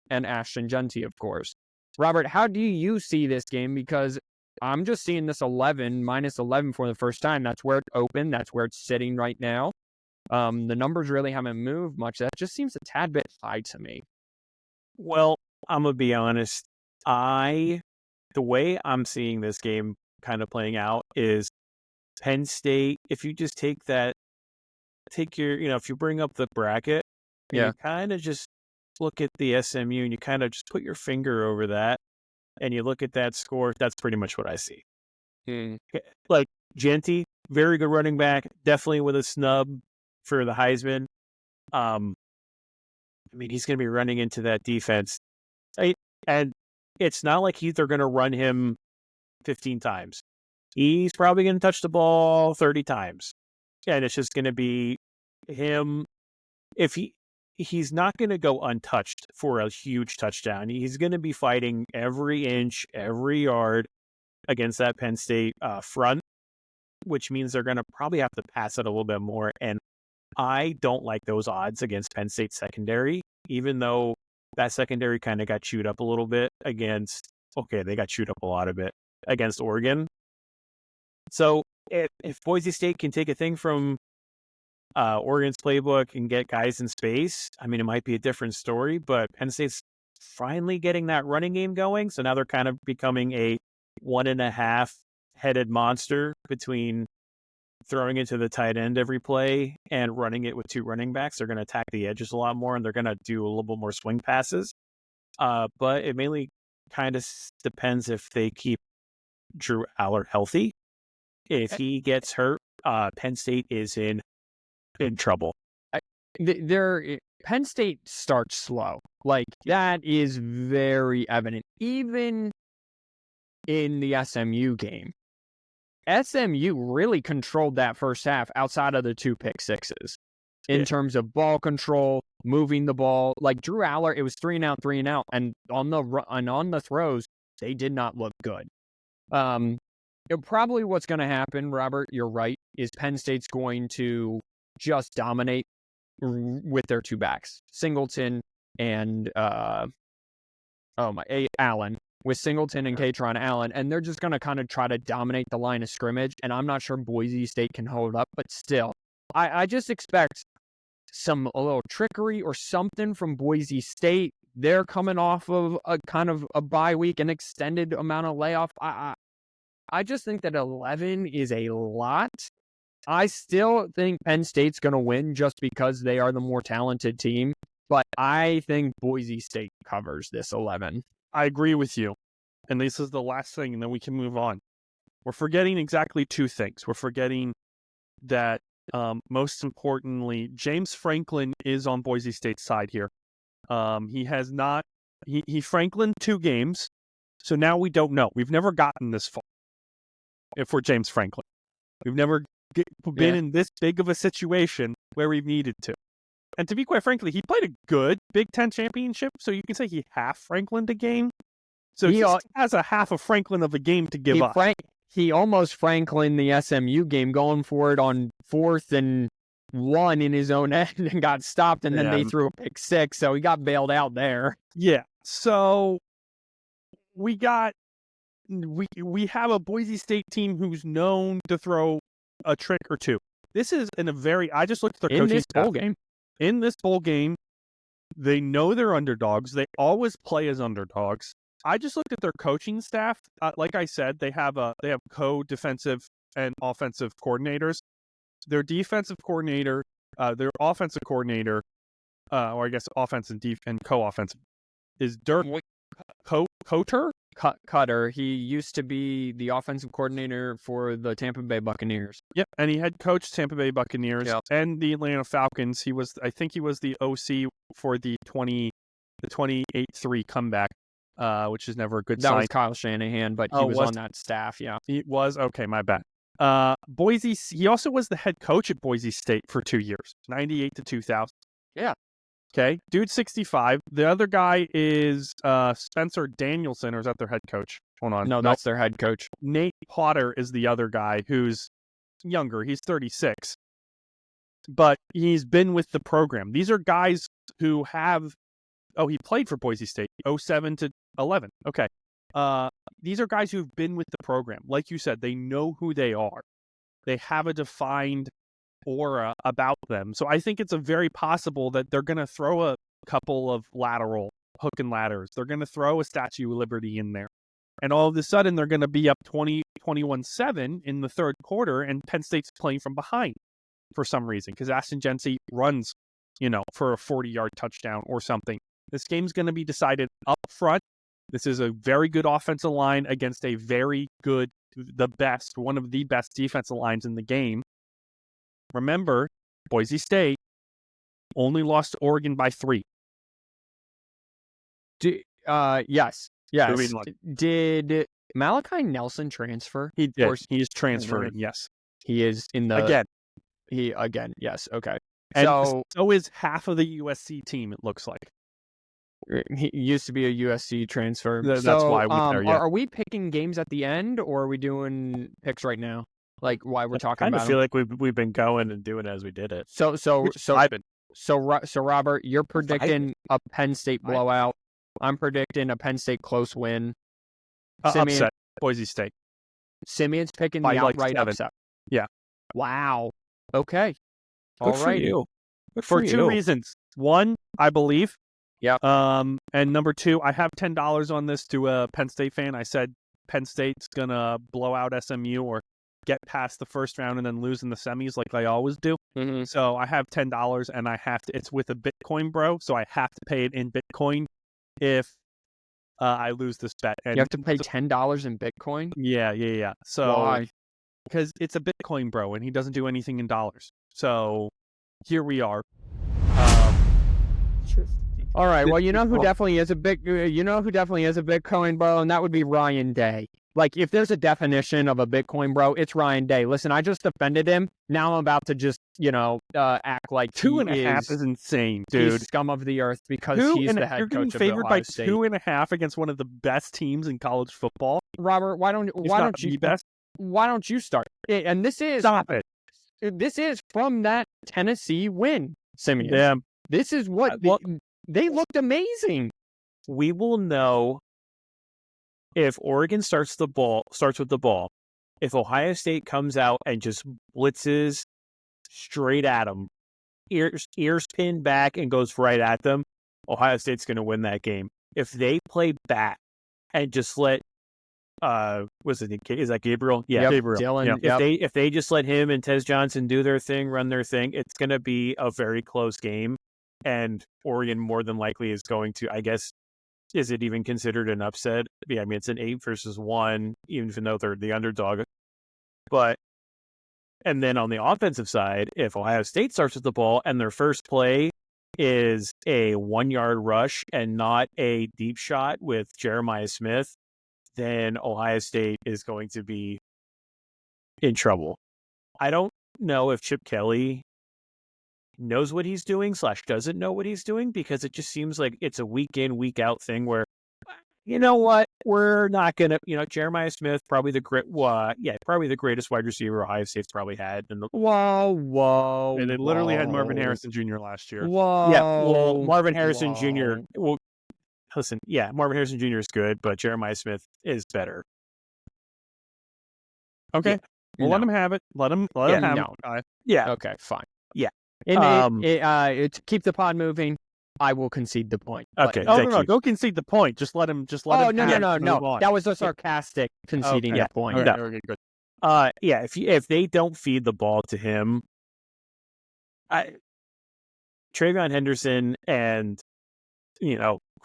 and Ashton Jeanty, of course. Robert, how do you see this game? Because I'm just seeing this minus 11 for the first time. That's where it's open. That's where it's sitting right now. The numbers really haven't moved much. That just seems a tad bit high to me. Well, I'm going to be honest. The way I'm seeing this game kind of playing out is Penn State, if you just take your, if you bring up the bracket, and you kind of just look at the SMU and you kind of just put your finger over that and you look at that score, that's pretty much what I see. Like Jeanty, very good running back, definitely with a snub for the Heisman. I mean, he's going to be running into that defense. And it's not like they're going to run him 15 times. He's probably going to touch the ball 30 times. And it's just going to be him. If he's not going to go untouched for a huge touchdown. He's going to be fighting every inch, every yard against that Penn State front, which means they're going to probably have to pass it a little bit more. And I don't like those odds against Penn State secondary, even though that secondary kind of got chewed up a little bit they got chewed up a lot of it against Oregon. So if Boise State can take a thing from Oregon's playbook and get guys in space, I mean, it might be a different story, but Penn State's finally getting that running game going. So now they're kind of becoming a 1.5 headed monster between throwing it to the tight end every play and running it with two running backs. They're going to attack the edges a lot more and they're going to do a little bit more swing passes. But it mainly kind of depends if they keep Drew Allar healthy. If he gets hurt, Penn State is in trouble. Penn State starts slow. Like, that is very evident. Even in the SMU game, SMU really controlled that first half outside of the 2 pick sixes in terms of ball control, moving the ball. Like Drew Allar, it was 3 and out, and on the throws, they did not look good. Probably what's going to happen, Robert, you're right, is Penn State's going to just dominate with their 2 backs, Singleton and Allen, with Singleton and Katron Allen, and they're just going to kind of try to dominate the line of scrimmage, and I'm not sure Boise State can hold up, but still, I just expect a little trickery or something from Boise State. They're coming off of a kind of a bye week, an extended amount of layoff. I just think that 11 is a lot. I still think Penn State's going to win just because they are the more talented team, but I think Boise State covers this 11. I agree with you. And this is the last thing, and then we can move on. We're forgetting exactly 2 things. We're forgetting that, most importantly, James Franklin is on Boise State's side here. He has not... He Franklin 2 games, so now we don't know. We've never gotten this far if we're James Franklin. We've never been in this big of a situation where we've needed to. And to be quite frankly, he played a good Big Ten championship, so you can say he half Franklin'd a game. So he has a half of Franklin of a game to give up. He almost Franklin the SMU game, going for it on 4th and 1 in his own end and got stopped, and then they threw a pick 6, so he got bailed out there. Yeah, so we have a Boise State team who's known to throw a trick or 2. This is I just looked at their coaching staff. In this bowl game, they know they're underdogs. They always play as underdogs. I just looked at their coaching staff. Like I said, they have co-defensive and offensive coordinators. Their defensive coordinator, their offensive coordinator, or I guess offense and co-offensive, is Dirk Cotter. Cutter. He used to be the offensive coordinator for the Tampa Bay Buccaneers. Yep, and he had coached Tampa Bay Buccaneers and the Atlanta Falcons. I think he was the OC for the 28-3 comeback, which is never a good sign. That was Kyle Shanahan, but he was on that staff. Yeah, he was. Okay, my bad. Boise. He also was the head coach at Boise State for 2 years, 98 to 2000. Yeah. Okay, dude, 65. The other guy is Spencer Danielson, or is that their head coach? Hold on. No, that's their head coach. Nate Potter is the other guy who's younger. He's 36. But he's been with the program. These are guys who have... Oh, he played for Boise State, 07 to 11. Okay. These are guys who've been with the program. Like you said, they know who they are. They have a defined aura about them. So I think it's a very possible that they're going to throw a couple of lateral hook and ladders. They're going to throw a Statue of Liberty in there. And all of a sudden, they're going to be up 21-7 in the third quarter, and Penn State's playing from behind for some reason because Ashton Jeanty runs, for a 40-yard touchdown or something. This game's going to be decided up front. This is a very good offensive line against a very good, one of the best defensive lines in the game. Remember, Boise State only lost to Oregon by 3. Yes. Did Malachi Nelson transfer? He did. He is transferring, yes. He is in the... Again. Yes, okay. And so is half of the USC team, it looks like. He used to be a USC transfer. That's why I went there, yeah. Are we picking games at the end, or are we doing picks right now? Like why we're talking about? I feel like we've been going and doing it as we did it. So Robert, you're predicting a Penn State blowout. I'm predicting a Penn State close win. Upset Boise State. Simeon's picking the outright upset. Yeah. Wow. Okay. All right. For 2 reasons. One, I believe. Yeah. And number 2, I have $10 on this to a Penn State fan. I said Penn State's gonna blow out SMU or get past the first round and then lose in the semis like I always do. Mm-hmm. So I have $10 and I have to. It's with a Bitcoin, bro. So I have to pay it in Bitcoin if I lose this bet. And you have to pay $10 in Bitcoin? Yeah. So why? Because it's a Bitcoin, bro, and he doesn't do anything in dollars. So here we are. All right. Well, you know who definitely is a Bitcoin bro, and that would be Ryan Day. Like, if there's a definition of a Bitcoin bro, it's Ryan Day. Listen, I just defended him. Now I'm about to just, act like 2.5 is insane, dude. He's scum of the earth because he's the head coach of favored Ohio by State. 2.5 against one of the best teams in college football. Robert, why don't you start? And this is stop it. This is from that Tennessee win, Simeon. Yeah. This is what they looked amazing. We will know if Oregon starts with the ball. If Ohio State comes out and just blitzes straight at them, ears pinned back and goes right at them, Ohio State's going to win that game. If they play back and just let is that Gabriel? Yeah, yep, Gabriel. Dylan, yep. If they just let him and Tez Johnson do their thing, run their thing, it's going to be a very close game. And Oregon more than likely is going to, I guess, is it even considered an upset? Yeah, I mean, it's an 8-1, even though they're the underdog. And then on the offensive side, if Ohio State starts with the ball and their first play is a 1-yard rush and not a deep shot with Jeremiah Smith, then Ohio State is going to be in trouble. I don't know if Chip Kelly knows what he's doing / doesn't know what he's doing, because it just seems like it's a week in, week out thing where, you know what, we're not going to, Jeremiah Smith, probably the greatest wide receiver Ohio State's probably had. Whoa. And they literally had Marvin Harrison Jr. last year. Whoa. Yeah, well, Marvin Harrison Jr., listen, yeah, Marvin Harrison Jr. is good, but Jeremiah Smith is better. Okay. Well, let him have it. Let him have it. Yeah. Okay, fine. Yeah. And to keep the pod moving, I will concede the point. Okay. No. Go concede the point. Just let him. No. That was a sarcastic conceding the point. Okay, good. Yeah. If they don't feed the ball to him, TreVeyon Henderson and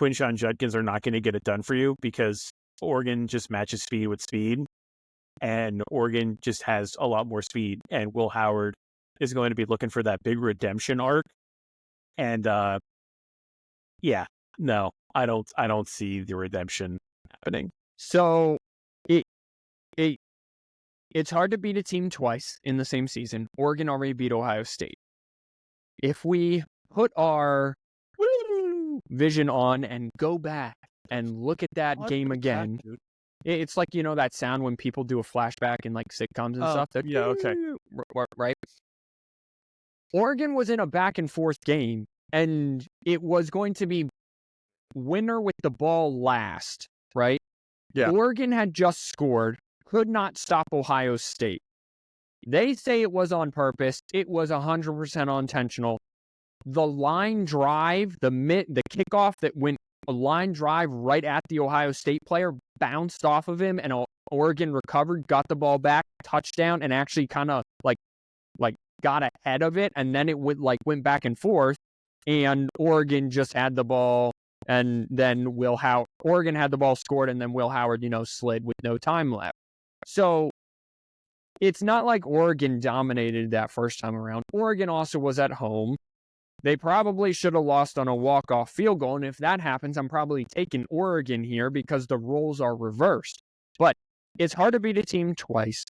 Quinshon Judkins are not going to get it done for you because Oregon just matches speed with speed, and Oregon just has a lot more speed. And Will Howard is going to be looking for that big redemption arc. And yeah, no, I don't see the redemption happening. So it's hard to beat a team twice in the same season. Oregon already beat Ohio State. If we put our vision on and go back and look at that game again, it's like, that sound when people do a flashback in like sitcoms and stuff. Yeah, okay. Right? Oregon was in a back and forth game, and it was going to be winner with the ball last, right? Yeah. Oregon had just scored, could not stop Ohio State. They say it was on purpose. It was 100% intentional. The line drive, the kickoff that went a line drive right at the Ohio State player, bounced off of him, and Oregon recovered, got the ball back, touchdown, and actually kind of like got ahead of it, and then it went back and forth, and Oregon just had the ball, and then Oregon had the ball scored, and then Will Howard, slid with no time left. So it's not like Oregon dominated that first time around. Oregon also was at home. They probably should have lost on a walk-off field goal, and if that happens, I'm probably taking Oregon here because the roles are reversed. But it's hard to beat a team twice.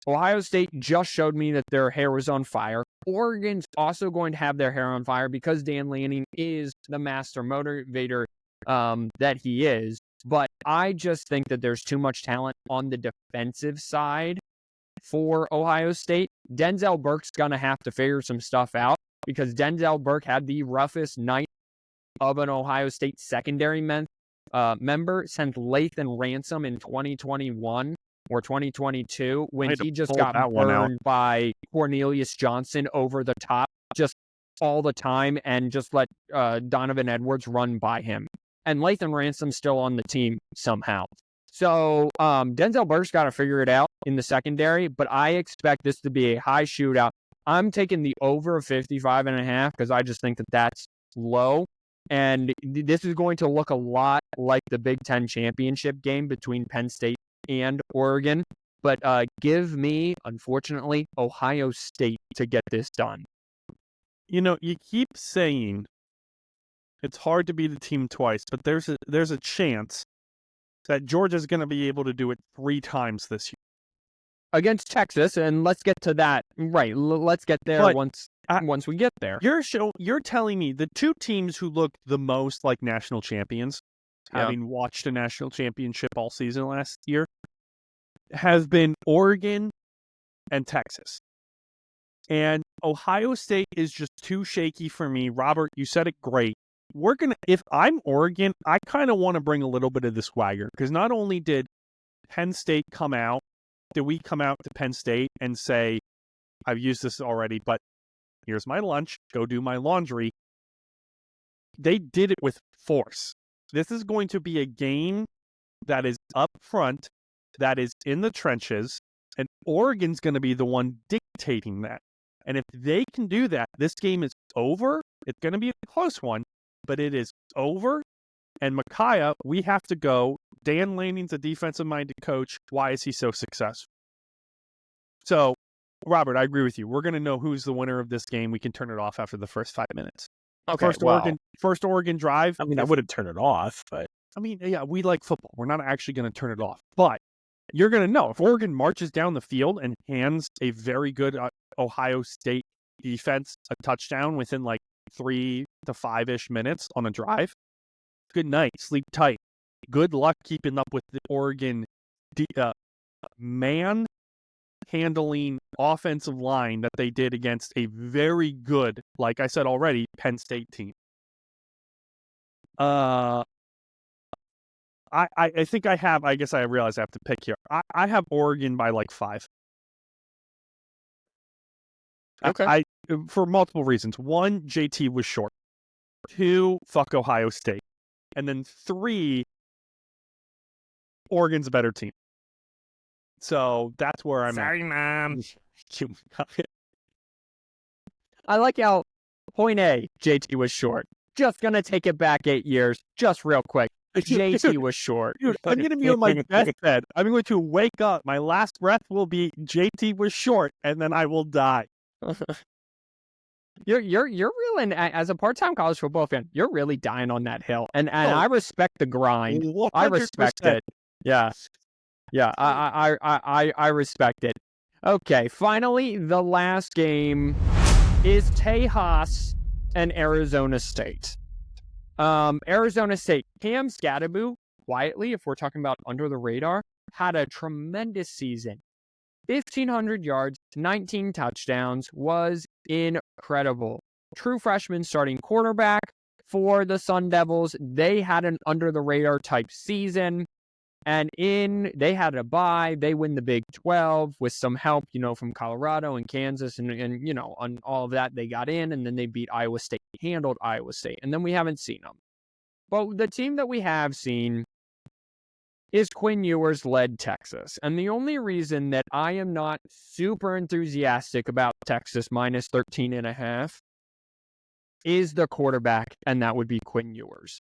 Ohio State just showed me that their hair was on fire. Oregon's also going to have their hair on fire because Dan Lanning is the master motivator that he is. But I just think that there's too much talent on the defensive side for Ohio State. Denzel Burke's going to have to figure some stuff out because Denzel Burke had the roughest night of an Ohio State secondary member since Lathan Ransom in 2021 or 2022 when he just got burned by Cornelius Johnson over the top just all the time and just let Donovan Edwards run by him. And Lathan Ransom's still on the team somehow. So Denzel Burke's got to figure it out in the secondary, but I expect this to be a high shootout. I'm taking the over 55.5 because I just think that that's low. And this is going to look a lot like the Big Ten championship game between Penn State and Oregon. But give me, unfortunately, Ohio State to get this done. You keep saying it's hard to beat a team twice, but there's a chance that Georgia's going to be able to do it 3 times this year. Against Texas, and let's get to that. Right, let's get there once we get there. You're telling me the 2 teams who look the most like national champions, having watched a national championship all season last year, have been Oregon and Texas. And Ohio State is just too shaky for me. Robert, you said it great. If I'm Oregon, I kind of want to bring a little bit of the swagger because not only did Penn State come out to Penn State and say, I've used this already, but here's my lunch, go do my laundry. They did it with force. This is going to be a game that is up front, that is in the trenches, and Oregon's going to be the one dictating that. And if they can do that, this game is over. It's going to be a close one, but it is over. And Micaiah, we have to go. Dan Lanning's a defensive-minded coach. Why is he so successful? So, Robert, I agree with you. We're going to know who's the winner of this game. We can turn it off after the first 5 minutes. Okay, first Oregon drive. I mean, I wouldn't turn it off, but I mean, yeah, we like football. We're not actually going to turn it off. But you're going to know if Oregon marches down the field and hands a very good Ohio State defense a touchdown within like 3 to 5-ish minutes on a drive. Good night. Sleep tight. Good luck keeping up with the Oregon man-handling offensive line that they did against a very good, like I said already, Penn State team. I think I guess I realize I have to pick here. I have Oregon by like 5. Okay. For multiple reasons. 1, JT was short. 2, fuck Ohio State. And then 3, Oregon's a better team. So that's where I'm Sorry, at. Mom. You I like how point A, JT was short. Just going to take it back 8 years, just real quick. JT was short. Dude, I'm going to be on my deathbed. I'm going to wake up. My last breath will be JT was short, and then I will die. You're really, as a part-time college football fan, you're really dying on that hill. And I respect the grind. 100%. I respect it. Yeah. Yeah, I respect it. Okay, finally, the last game is Tejas and Arizona State. Arizona State, Cam Scadaboo, quietly, if we're talking about under the radar, had a tremendous season. 1,500 yards, 19 touchdowns, was incredible. True freshman starting quarterback for the Sun Devils. They had an under-the-radar type season, and they had a bye. They win the Big 12 with some help, from Colorado and Kansas, and on all of that, they got in, and then they beat Iowa State, handled Iowa State, and then we haven't seen them. But the team that we have seen is Quinn Ewers led Texas. And the only reason that I am not super enthusiastic about Texas minus 13.5 is the quarterback, and that would be Quinn Ewers.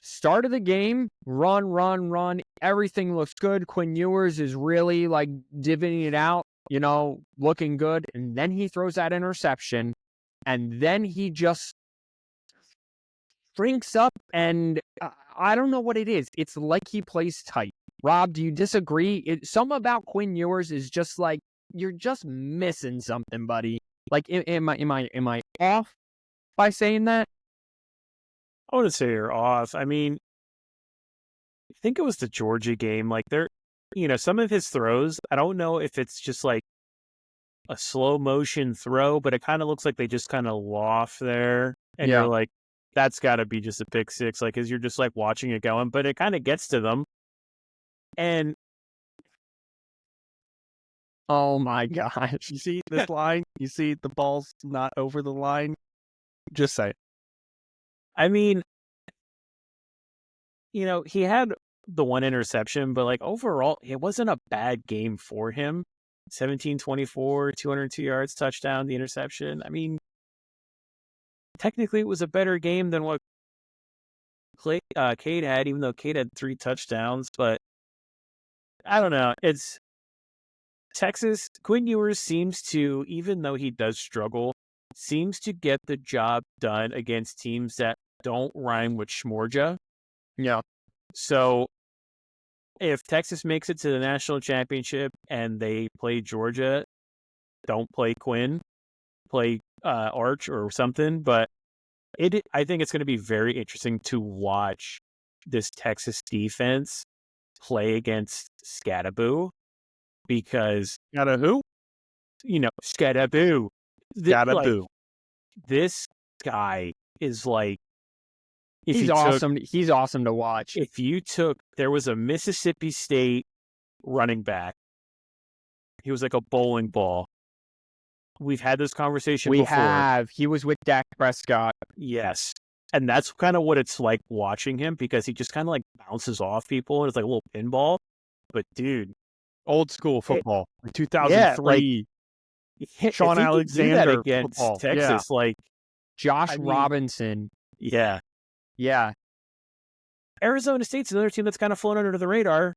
Start of the game, run. Everything looks good. Quinn Ewers is really divvying it out, looking good. And then he throws that interception, and then he just drinks up, and I don't know what it is. It's like he plays tight. Rob, do you disagree? Something about Quinn Ewers is just you're just missing something, buddy. Am I off by saying that? I wouldn't say you're off. I mean, I think it was the Georgia game. Some of his throws, I don't know if it's just a slow motion throw, but it kind of looks like they just kind of loft there. And you're like, that's got to be just a pick six, as you're just watching it going, but it kind of gets to them. And oh my gosh. You see this line? You see the ball's not over the line? Just say it. I mean, he had the one interception, but overall, it wasn't a bad game for him. 17-24, 202 yards, touchdown, the interception. I mean, technically, it was a better game than what Cade had, even though Cade had 3 touchdowns. But I don't know. It's Texas. Quinn Ewers seems to, even though he does struggle, seems to get the job done against teams that don't rhyme with Schmorja. Yeah. So if Texas makes it to the national championship and they play Georgia, don't play Quinn, play Arch or something. But I think it's going to be very interesting to watch this Texas defense play against Scadaboo, because Scadaboo? Scadaboo. Scadaboo. This guy is he's awesome. He's awesome to watch. There was a Mississippi State running back. He was like a bowling ball. We've had this conversation before. We have. He was with Dak Prescott. Yes. And that's kind of what it's like watching him, because he just kind of bounces off people, and it's like a little pinball. But dude, old school football. 2003. Sean Alexander against football. Texas, Josh Robinson. Yeah. Yeah. Arizona State's another team that's kind of flown under the radar.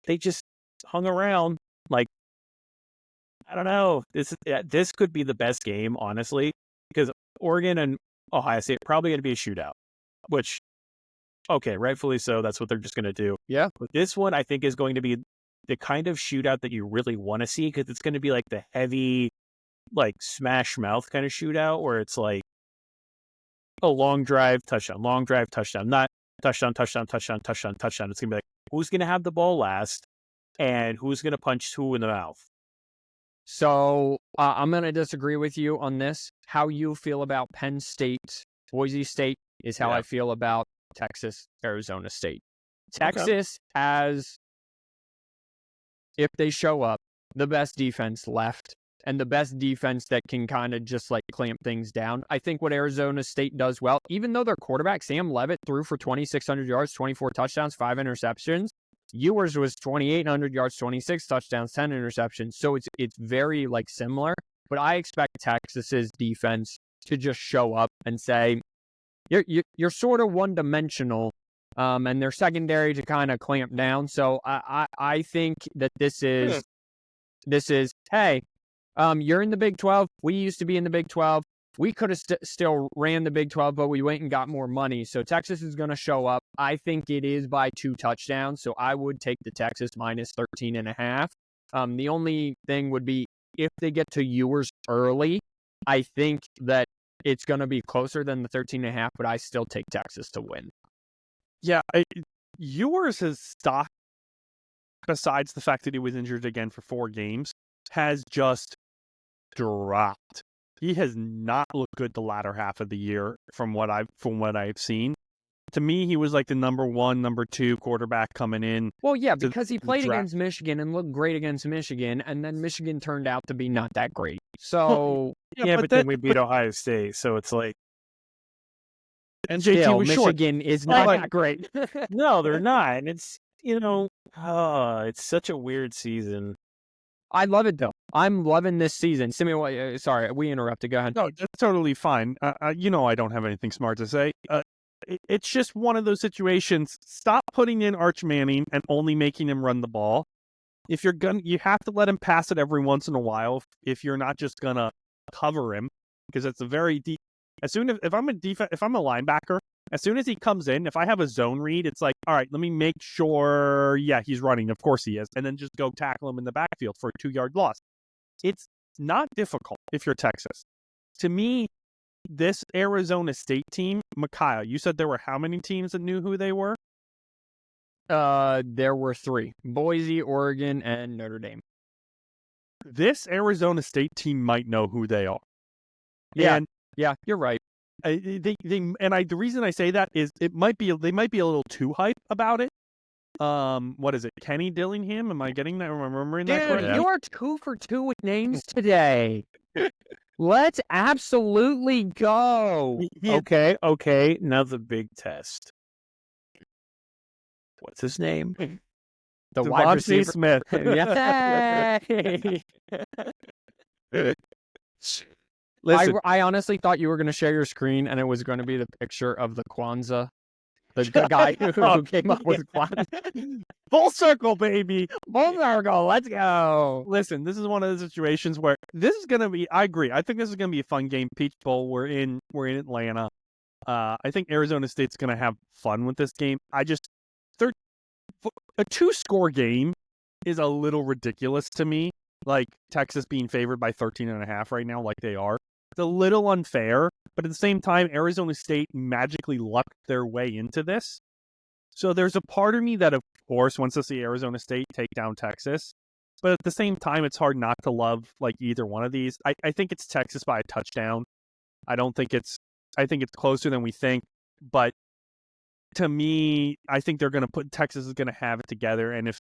They just hung around. I don't know. This could be the best game, honestly, because Oregon and Ohio State probably going to be a shootout, which, okay, rightfully so. That's what they're just going to do. Yeah. But this one, I think, is going to be the kind of shootout that you really want to see, because it's going to be the heavy, smash mouth kind of shootout, where it's a long drive, touchdown, not touchdown. It's going to be who's going to have the ball last and who's going to punch who in the mouth. So I'm going to disagree with you on this. How you feel about Penn State, Boise State is how I feel about Texas, Arizona State. Texas has, if they show up, the best defense left, and the best defense that can kind of just clamp things down. I think what Arizona State does well, even though their quarterback, Sam Leavitt, threw for 2,600 yards, 24 touchdowns, 5 interceptions, Ewers was 2,800 yards, 26 touchdowns, 10 interceptions. So it's very similar, but I expect Texas's defense to just show up and say, you're sort of one-dimensional, and they're secondary to kind of clamp down. So I think that this is, hey, you're in the Big 12. We used to be in the Big 12. We could have still ran the Big 12, but we went and got more money. So Texas is going to show up. I think it is by 2 touchdowns. So I would take the Texas minus 13.5. The only thing would be if they get to Ewers early, I think that it's going to be closer than the 13.5, but I still take Texas to win. Yeah, Ewers' stock, besides the fact that he was injured again for 4 games, has just dropped. He has not looked good the latter half of the year from what I've seen. To me, he was like the number 1, number 2 quarterback coming in. Well, yeah, because he played against Michigan and looked great against Michigan, and then Michigan turned out to be not that great. So but then we beat Ohio State, so it's like, and JT was Michigan short. is not that great. No, they're not. And it's it's such a weird season. I love it, though. I'm loving this season. Simi, sorry, we interrupted. Go ahead. No, that's totally fine. I don't have anything smart to say. It's just one of those situations. Stop putting in Arch Manning and only making him run the ball. If you're you have to let him pass it every once in a while. If you're not just gonna cover him, because it's a very deep. If I'm a linebacker, as soon as he comes in, if I have a zone read, it's like, all right, let me make sure, he's running. Of course he is. And then just go tackle him in the backfield for a 2-yard loss. It's not difficult if you're Texas. To me, this Arizona State team, Micaiah, you said there were how many teams that knew who they were? There were 3. Boise, Oregon, and Notre Dame. This Arizona State team might know who they are. Yeah, you're right. The reason I say that is they might be a little too hype about it. What is it? Kenny Dillingham? Am I getting that? Am I remembering that correctly? Dude, you are 2 for 2 with names today. Let's absolutely go. Okay. Now the big test. What's his name? The wide receiver Smith. Listen, I honestly thought you were going to share your screen and it was going to be the picture of the Kwanzaa. The guy who came up with Kwanzaa. Full circle, baby. Full circle. Let's go. Listen, this is one of the situations where this is going to be, I agree. I think this is going to be a fun game. Peach Bowl. We're in Atlanta. I think Arizona State's going to have fun with this game. A 2-score game is a little ridiculous to me. Like Texas being favored by 13.5 right now, like they are. It's a little unfair, but at the same time, Arizona State magically lucked their way into this. So there's a part of me that, of course, wants to see Arizona State take down Texas. But at the same time, it's hard not to love like either one of these. I think it's Texas by a touchdown. I think it's closer than we think. But to me, I think Texas is going to have it together. And if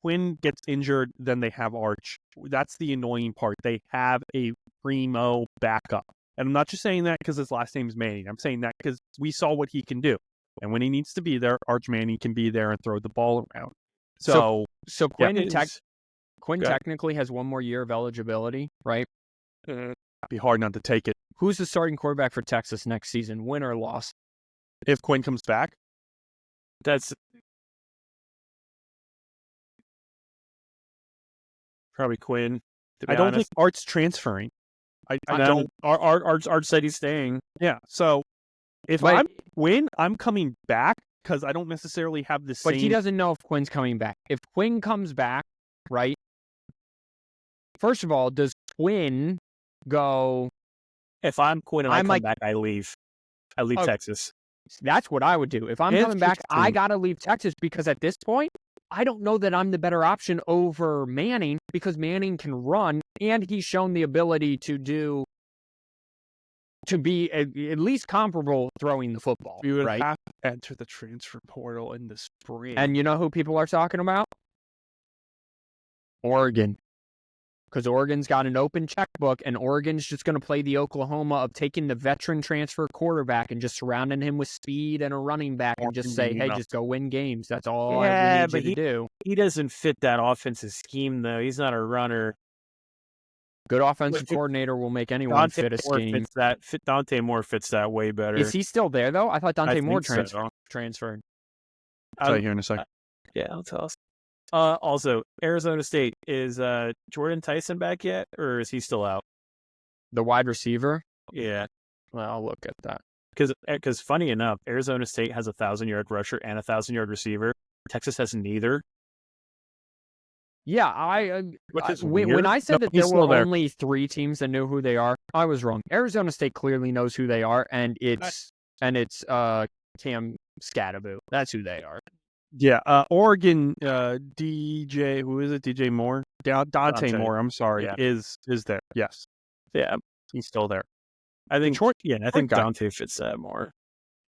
Quinn gets injured, then they have Arch. That's the annoying part. They have a primo backup. And I'm not just saying that because his last name is Manning. I'm saying that because we saw what he can do. And when he needs to be there, Arch Manning can be there and throw the ball around. So Quinn technically has 1 more year of eligibility, right? It'd be hard not to take it. Who's the starting quarterback for Texas next season, win or loss? If Quinn comes back? That's probably Quinn. I don't think Art's transferring. I don't. Art said he's staying. Yeah. So if I'm Quinn, I'm coming back because I don't necessarily have the same. But he doesn't know if Quinn's coming back. If Quinn comes back, right? First of all, does Quinn go? If I'm Quinn and I come back, I leave. I leave Texas. That's what I would do. If I'm coming back, I gotta leave Texas because at this point, I don't know that I'm the better option over Manning because Manning can run and he's shown the ability to be at least comparable throwing the football. We would right? have to enter the transfer portal in the spring. And you know who people are talking about? Oregon. Because Oregon's got an open checkbook, and Oregon's just going to play the Oklahoma of taking the veteran transfer quarterback and just surrounding him with speed and a running back and just say, hey, just go win games. That's all I need you to do. He doesn't fit that offensive scheme, though. He's not a runner. Good offensive coordinator will make anyone fit a scheme. Dante Moore fits that way better. Is he still there, though? I thought Dante Moore so. transferred. I'll tell you here in a second. Yeah, I'll tell us. Also, Arizona State, is Jordan Tyson back yet, or is he still out? The wide receiver? Yeah. Well, I'll look at that. Because funny enough, Arizona State has a 1,000-yard rusher and a 1,000-yard receiver. Texas has neither. Yeah, when I said that there were only 3 teams that knew who they are, I was wrong. Arizona State clearly knows who they are, and it's Cam Scadaboo. That's who they are. Yeah, Oregon, DJ, who is it? DJ Moore? Dante Moore, I'm sorry, is there. Yes. Yeah. He's still there. I think Dante fits that more.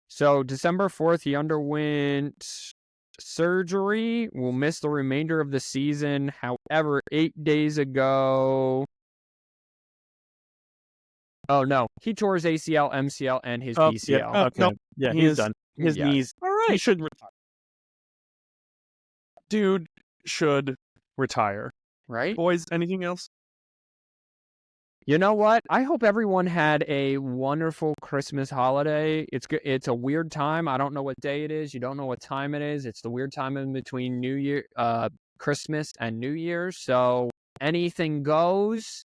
So December 4th, he underwent surgery. Will miss the remainder of the season. However, 8 days ago... Oh, no. He tore his ACL, MCL, and his PCL. Okay. Nope. Yeah, he's done. His knees. All right. He should retire. Dude should retire. Right? Boys, anything else? You know what? I hope everyone had a wonderful Christmas holiday. It's a weird time. I don't know what day it is. You don't know what time it is. It's the weird time in between Christmas and New Year's. So anything goes.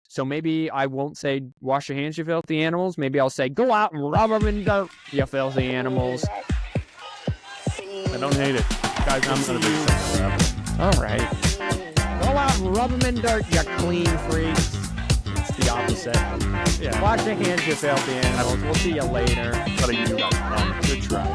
So maybe I won't say wash your hands, you filthy animals. Maybe I'll say go out and rub them in dirt, you filthy animals. I don't hate it. Guys, I'm going to be second. All right. Go out and rub them in dirt, you clean freaks. It's the opposite. Yeah. Wash your hands, you filthy animals. We'll see you later. But you guys, good try.